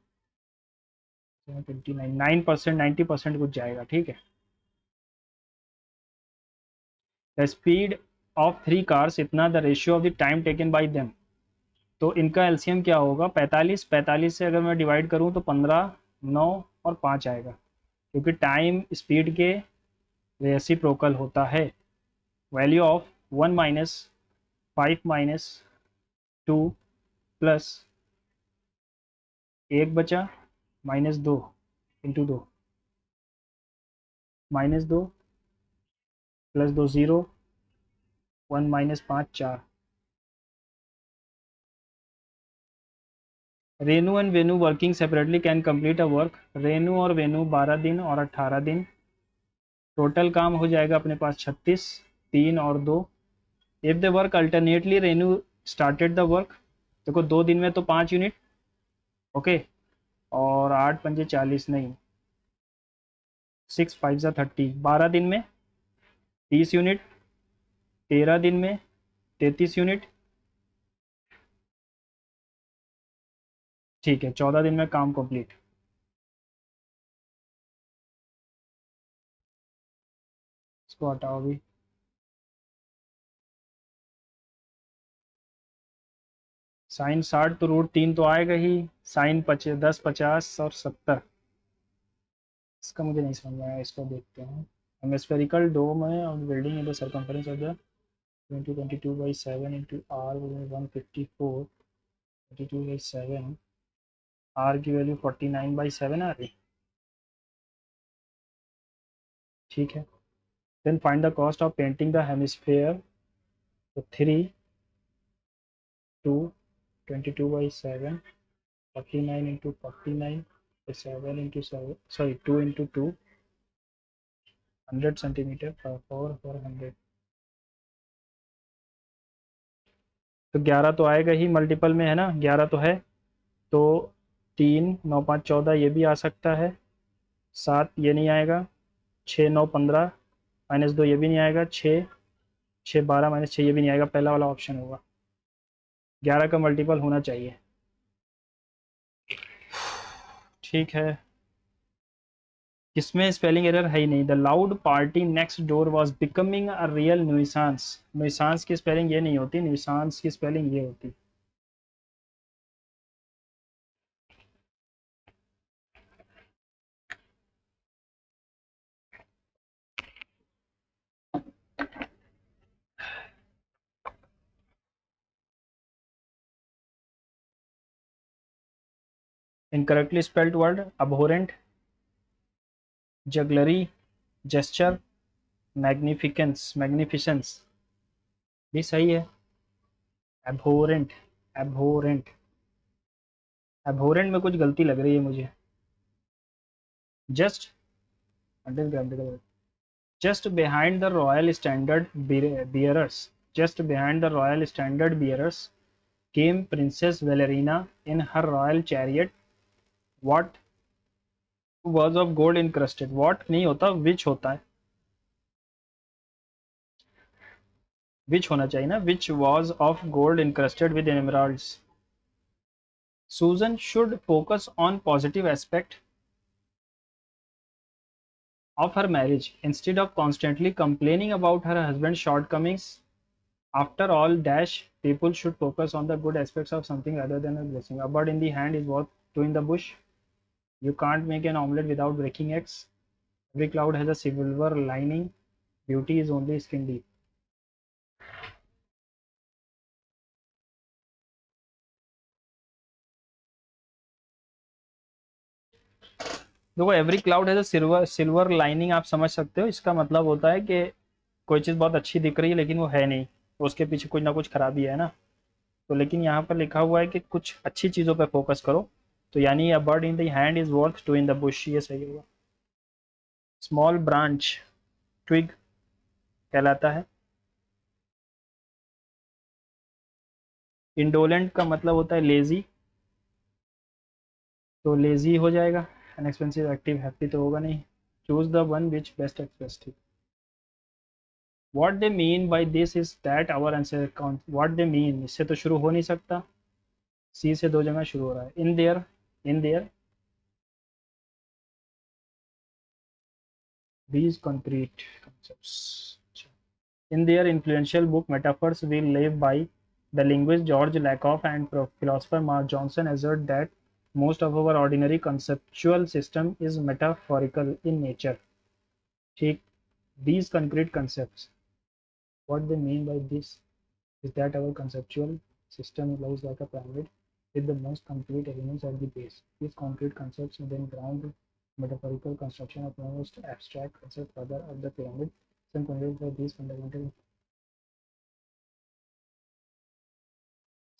9%, 90% कुछ जाएगा, ठीक है। द स्पीड ऑफ 3 कार्स इतना, the ratio of the time taken by them, तो इनका एलसीएम क्या होगा? 45, 45 से अगर मैं डिवाइड करूँ तो 15, 9 और 5 आएगा, क्योंकि टाइम स्पीड के रेसिप्रोकल होता है। Value of 1 minus 5 minus 2 plus 1 बचा, -2 into 2, -2 plus 2 0, 1 minus 5 4। Renu and Venu working separately can complete a work, Renu और वेनू 12 दिन और 18 दिन, टोटल काम हो जाएगा अपने पास 36, 3 और 2। If the work alternately, Renu started the work, देखो 2 दिन में तो 5 यूनिट, ओके, और 8 पंजे 40 नहीं, 6 5 ज़ा 30, 12 दिन में 30 यूनिट, 13 दिन में 33 यूनिट, ठीक है, 14 दिन में काम कंप्लीट। इसको हटाओ अभी। साइन 60 तो रूट 3 तो आएगा ही। साइन 10, 50 और 70। इसका मुझे नहीं समझ में आया, इसको देखते हैं। हेमिस्फेरिकल डोम है और building in the circumference of the 2022/7 into R 154। 22/7 R की वैल्यू 49/7 आ रही। ठीक है। Then find the cost of painting the hemisphere. तो 3 2 22/7 49 into 49 7 into 7 sorry 2 into 2 100 centimetre for 100। तो 11 तो आएगा ही, मल्टीपल में है ना, 11 तो है। तो 3 9 5 14 ये भी आ सकता है। 7 ये नहीं आएगा। 6 9 15 -2 ये भी नहीं आएगा। 6 6 12 -6 ये भी नहीं आएगा। पहला वाला ऑप्शन होगा। 11 का मल्टीपल होना चाहिए। ठीक है। इसमें स्पेलिंग एरर है ही नहीं। The loud party next door was becoming a real nuisance. Nuisance की स्पेलिंग ये नहीं होती, न्यूइसांस की स्पेलिंग ये होती। Incorrectly spelled word abhorrent, jugglery, gesture, magnificence भी सही है। एबहोरेंट, एबहोरेंट, एबहोरेंट में कुछ गलती लग रही है मुझे। Just until grammatical, just behind the royal standard bearers, just behind the royal standard bearers came Princess Valerina in her royal chariot. What was of gold encrusted? What नहीं होता, which होता है। which होना चाहिए ना, which was of gold encrusted with emeralds. Susan should focus on positive aspect of her marriage instead of constantly complaining about her husband's shortcomings. After all, dash, people should focus on the good aspects of something rather than a blessing. A bird in the hand is worth two in the bush. You can't make an omelette without breaking eggs. Every cloud has a silver lining. Beauty is only skin deep. देखो, every cloud has a silver lining, आप समझ सकते हो। इसका मतलब होता है कि कोई चीज़ बहुत अच्छी दिख रही है लेकिन वो है नहीं, तो उसके पीछे कुछ ना कुछ खराबी है ना। तो लेकिन यहाँ पर लिखा हुआ है कि कुछ अच्छी चीज़ों पर फोकस करो, तो यानी a bird in the hand is worth two in the bush, ये सही होगा। स्मॉल ब्रांच ट्विग कहलाता है। इंडोलेंट का मतलब होता है लेजी, तो लेजी हो जाएगा। अनएक्सपेंसिव, एक्टिव, हैप्पी तो होगा नहीं। Choose the one which best express. What they mean by this is that our answer count. What they mean, इससे तो शुरू हो नहीं सकता। सी से 2 जगह शुरू हो रहा है। In their, in their these concrete concepts. In their influential book Metaphors We Live By, the linguist George Lakoff and philosopher Mark Johnson assert that most of our ordinary conceptual system is metaphorical in nature. ठीक, these concrete concepts, what they mean by this is that our conceptual system lies like a pyramid with the most concrete elements at the base. These concrete concepts then ground metaphorical construction of most abstract concepts further up the pyramid. Some candidates for these fundamental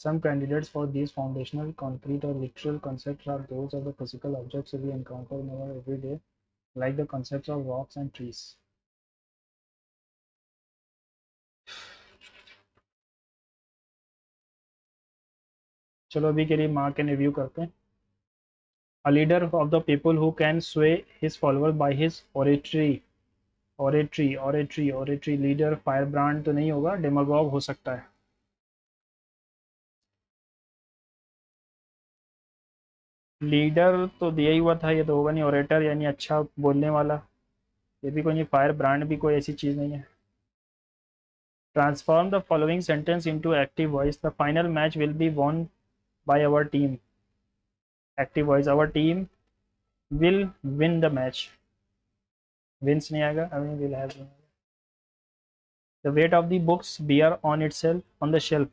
Some candidates for these foundational concrete or literal concepts are those of the physical objects we encounter in our everyday, like the concepts of rocks and trees. चलो अभी के लिए मार्क के रिव्यू करते हैं। A leader of the people who can sway his followers by his oratory leader firebrand तो नहीं होगा, डेमागॉग हो सकता है। लीडर तो दिया ही हुआ था, ये तो होगा नहीं। ओरेटर यानी अच्छा बोलने वाला, ये भी कोई नहीं। फायर ब्रांड भी कोई ऐसी चीज़ नहीं है। Transform the following sentence into active voice, the final match will be won by our team. Active voice, our team will win the match. Wins नहीं आएगा, I mean will have. The weight of the books bear on itself on the shelf.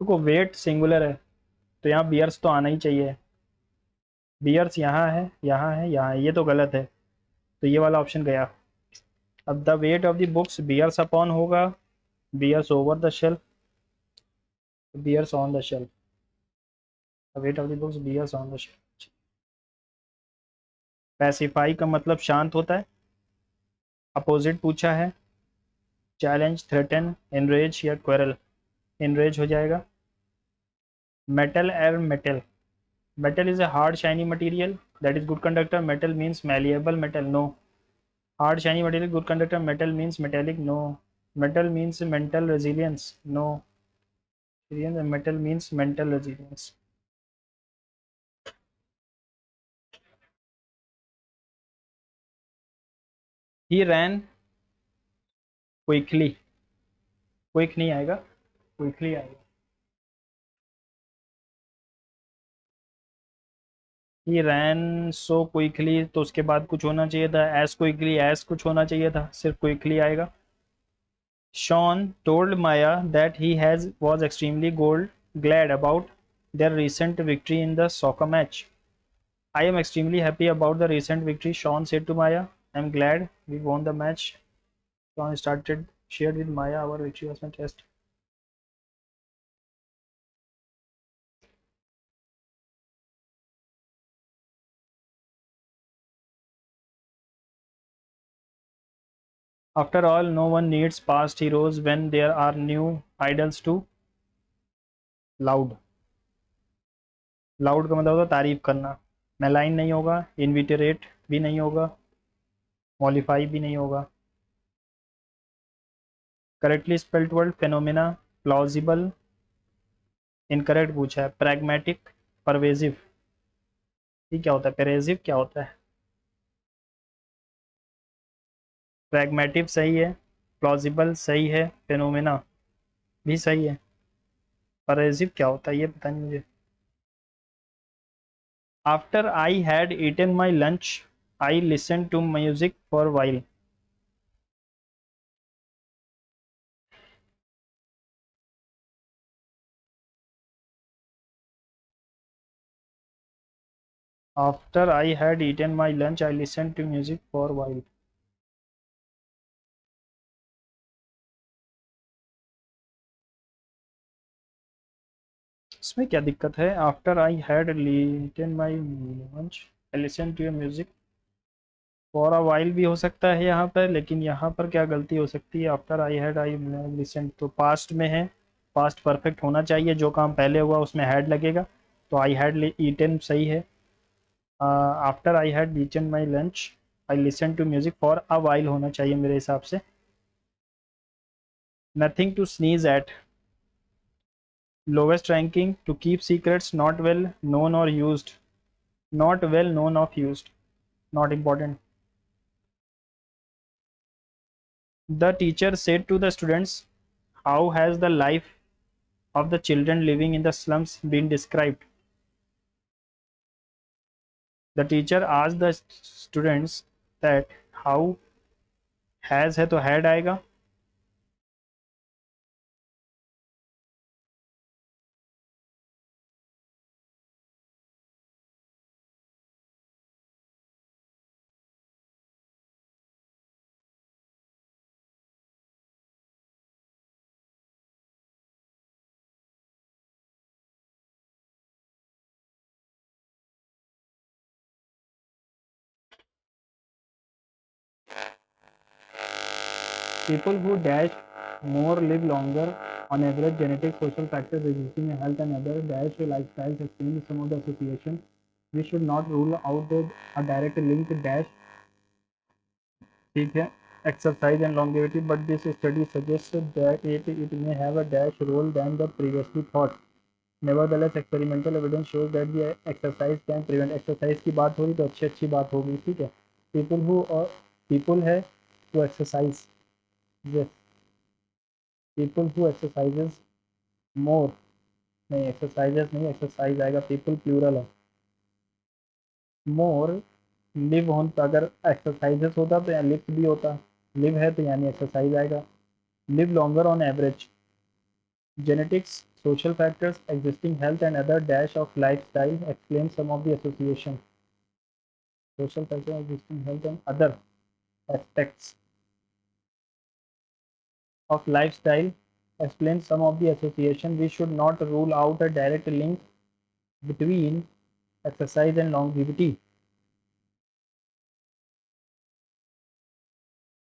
देखो वेट सिंगुलर है तो यहाँ बियर्स तो आना ही चाहिए। बियर्स यहाँ है, यहाँ है, यहाँ है, ये तो गलत है, तो ये वाला ऑप्शन गया। अब the weight of the books bears upon होगा bears over the shelf, bears on the shelf. The weight of the books bears on the shelf. Pacify का मतलब शांत होता है। अपोजिट पूछा है, चैलेंज, थ्रेटन, एनरेज या क्वेरल। एनरेज हो जाएगा। Metal er metal, metal is a hard shiny material that is good conductor. Metal means malleable metal, no. Hard shiny material good conductor. Metal means metallic, no. Metal means mental resilience, no. Metal means mental resilience. He ran quickly, quick नहीं आएगा, quickly आएगा। He ran so quickly, तो उसके बाद कुछ होना चाहिए था, as quickly as कुछ होना चाहिए था, सिर्फ quickly आएगा। Sean told Maya that he was extremely glad about their recent victory in the soccer match. I am extremely happy about the recent victory, Sean said to Maya. I am glad we won the match. Sean shared with Maya, our victory was fantastic. After all, no one needs past heroes when there are new idols too. Loud. Loud का मतलब होता तारीफ करना। मेलाइन नहीं होगा, इनविटेरेट भी नहीं होगा, मॉलिफाई भी नहीं होगा। Correctly spelled word phenomena, plausible, incorrect पूछा है। प्रैग्मेटिक, परवेजिव, ये क्या होता है? पेरेजिव क्या होता है? प्रैग्मेटिव सही है, प्लॉजिबल सही है, फेनोमेना भी सही है। परेजिव क्या होता है ये पता नहीं मुझे। After I had eaten my lunch I listen to music for while. After I had eaten my lunch I listen to music for while. इसमें क्या दिक्कत है? After I had eaten my lunch I listen to music for a while भी हो सकता है यहाँ पर, लेकिन यहाँ पर क्या गलती हो सकती है? After I had I listen तो पास्ट में है, पास्ट परफेक्ट होना चाहिए, जो काम पहले हुआ उसमें हैड लगेगा, तो आई हैड ईटन सही है। After I had eaten my lunch I listen to music for a while होना चाहिए मेरे हिसाब से। Nothing to sneeze at, lowest ranking, to keep secrets, not well known और used, not well known of used, not important. The teacher said to the students, how has the life of the children living in the slums been described? The teacher asked the students that how has है तो had आएगा। People who dash more live longer on average. Genetic, social factors, existing health and other dash lifestyles explain some of the association. We should not rule out a direct link dash, ठीक है, exercise and longevity, but this study suggests that it may have a dash role than the previously thought. Nevertheless experimental evidence shows that the exercise can prevent, exercise की बात हो रही तो अच्छी अच्छी बात होगी, ठीक है। पीपल हु और पीपल है to exercise, yes, people who exercises more, नहीं एक्सरसाइजेज नहीं, एक्सरसाइज आएगा, पीपल प्लूरल है, मोर लिव ऑन, अगर एक्सरसाइजेस होता तो यहाँ लिव्स भी होता, लिव है तो यानी एक्सरसाइज आएगा, live longer on average, genetics, social factors, existing health and other dash of lifestyle explain some of the association. Social factors, existing health and other aspects of lifestyle explain some of the association. We should not rule out a direct link between exercise and longevity.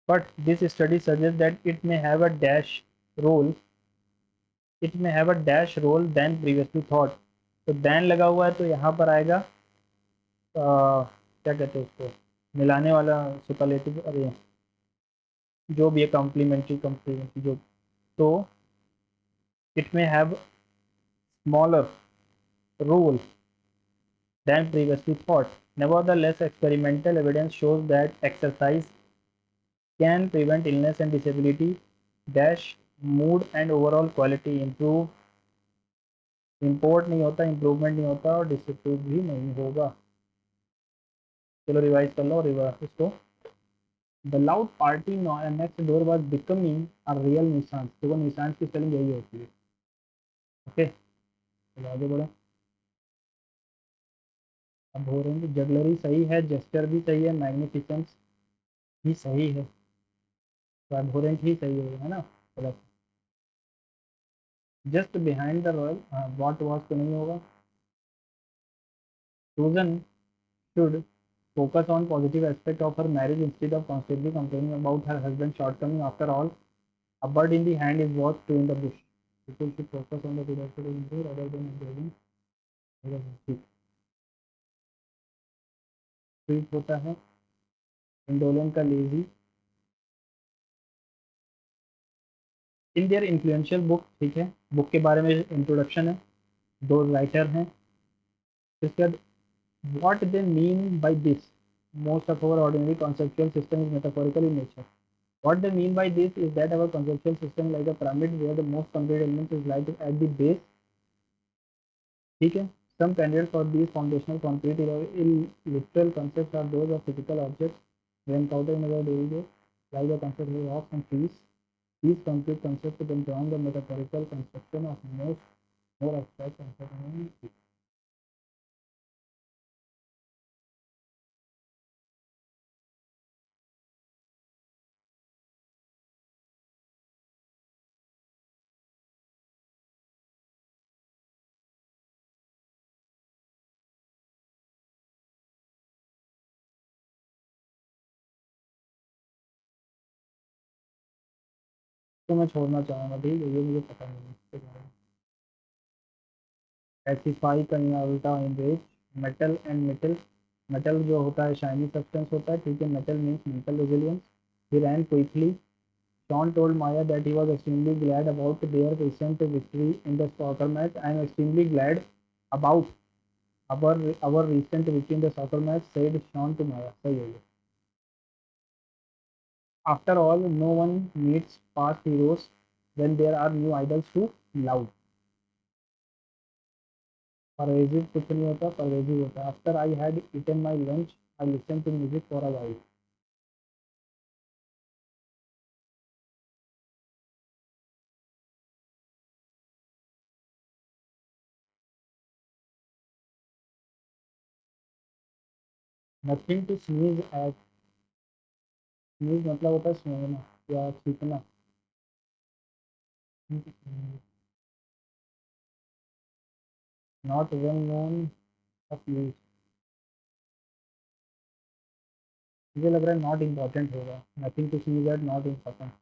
But this study suggests that it may have a dash role. It may have a dash role than previously thought. तो than लगा हुआ है तो यहाँ पर आएगा क्या कहते हैं उसको, मिलाने वाला सुपरलेटिव, अरे जो भी है कॉम्प्लीमेंट्री कॉम्प्लीमेंट्री जो, तो it may have smaller role than previously thought. Nevertheless, experimental evidence shows that exercise can prevent illness and disability, dash mood and overall quality improve, import नहीं होता, इम्प्रूवमेंट नहीं होता और डिसअप्रूव भी नहीं होगा। चलो रिवाइज कर लो रिवर्स इसको। The loud party next door was becoming a real निशान, देखो निशान की स्पेलिंग यही होती है, ओके चलो आगे बढ़ो। अब हो रहे हैं जगलरी सही है, जेस्टर भी सही है, मैग्निफिसेंस भी सही है, तो एबहोरेंट ही सही है ना, चलो। जस्ट बिहाइंड द रॉयल, हाँ वॉट वॉज तो नहीं होगा। सूजन should focus on positive aspect of her marriage instead of constantly complaining about her husband's shortcoming. After all, a bird in the hand is worth two in the bush. People should focus on the good aspect of improve rather than observing negative. Sweet होता है इंडोलेंट का lazy, in their influential book, ठीक है, बुक के बारे में इंट्रोडक्शन है, दो राइटर हैं, इसके बाद what they mean by this, most of our ordinary conceptual system is metaphorical in nature. What they mean by this is that our conceptual system like a pyramid where the most concrete element is like at the base, ठीक है। Some candidates for these foundational concrete literal concepts are those of physical objects we encounter in our daily life, like the concept of rocks and trees. These concrete concepts then join the metaphorical construction of most more abstract concepts. तो मैं छोड़ना चाहूँगा, ठीक है, ये मुझे पता नहीं है। स्पेसिफाई करना उल्टा enraged, metal and metal, metal जो होता है शाइनी सब्सटेंस होता है, ठीक है, metal means mental resilience. He rain quickly, Sean told Maya that he was extremely glad about their recent victory in the soccer match. I am extremely glad about our recent victory in the soccer match, said Sean to Maya. सही है ये। After all, no one meets past heroes when there are new idols to love. Pervasive कुछ नहीं होता, परवेजिव होता है। After I had eaten my lunch I listen to music for a while. Nothing to sneeze at, sneeze मतलब होता है सूंघना या छींकना। Not well known of use, मुझे लग रहा है नॉट इम्पॉर्टेंट होगा, nothing to sneeze at not important.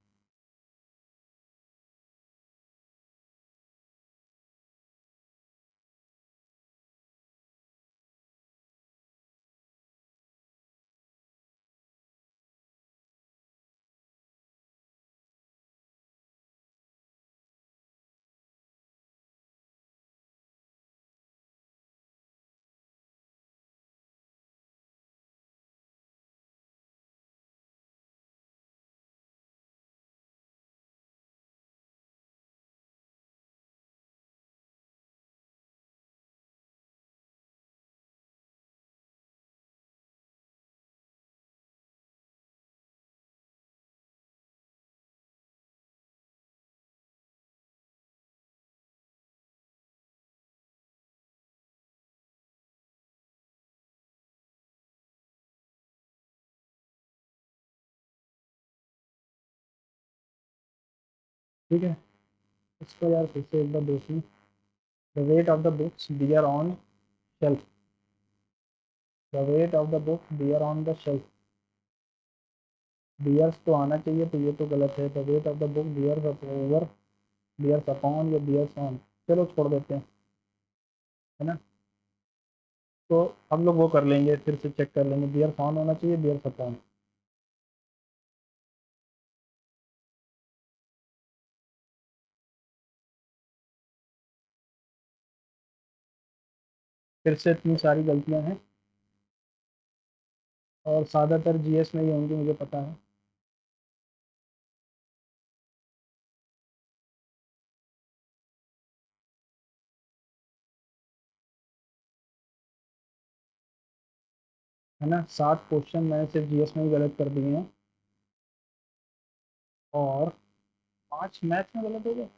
ठीक है, इसको यार फिर से एक बार देख लें। The weight of the books dear on shelf, the weight of the book dear on the shelf, dears तो आना चाहिए, तो ये तो गलत है। The weight of the book dears over, dears upon या डियर्स ऑन, चलो छोड़ देते हैं, है ना। तो हम लोग वो कर लेंगे, फिर से चेक कर लेंगे, डियर्स ऑन होना चाहिए, डियर्स अपॉन। फिर से इतनी सारी गलतियां हैं, और ज़्यादातर जीएस में ही होंगी, मुझे पता है ना। 7 क्वेश्चन मैंने सिर्फ जीएस में ही गलत कर दिए हैं, और 5 मैथ्स में गलत हो गए।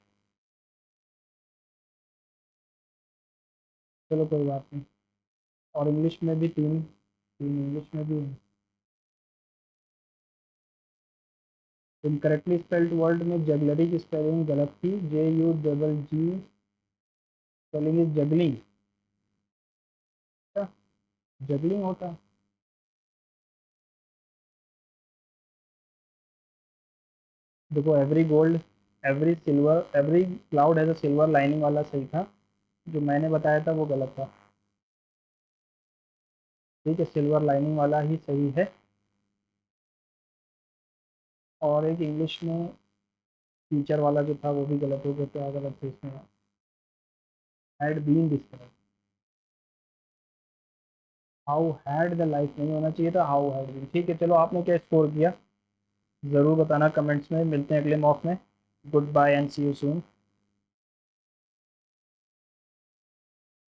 चलो कोई बात नहीं। और इंग्लिश में भी 3, 3 इंग्लिश में भी। इनकरेक्टली स्पेल्ड वर्ड में जगलरी की स्पेलिंग गलत थी, JUGG, स्पेलिंग इज जगलिंग। क्या जगलिंग होता है? देखो, every gold, every silver, every cloud has a silver lining वाला सही था, जो मैंने बताया था वो गलत था। ठीक है, सिल्वर लाइनिंग वाला ही सही है। और एक इंग्लिश में टीचर वाला जो था वो भी गलत हो गया, क्या गलत थे इसमें? हैड बीन डिस्करेक्ट, हाउ हैड द लाइफ नहीं होना चाहिए था, हाउ हैड बीन। ठीक है, चलो आपने क्या स्कोर किया ज़रूर बताना कमेंट्स में। मिलते हैं अगले मॉक में। Good bye and see you soon.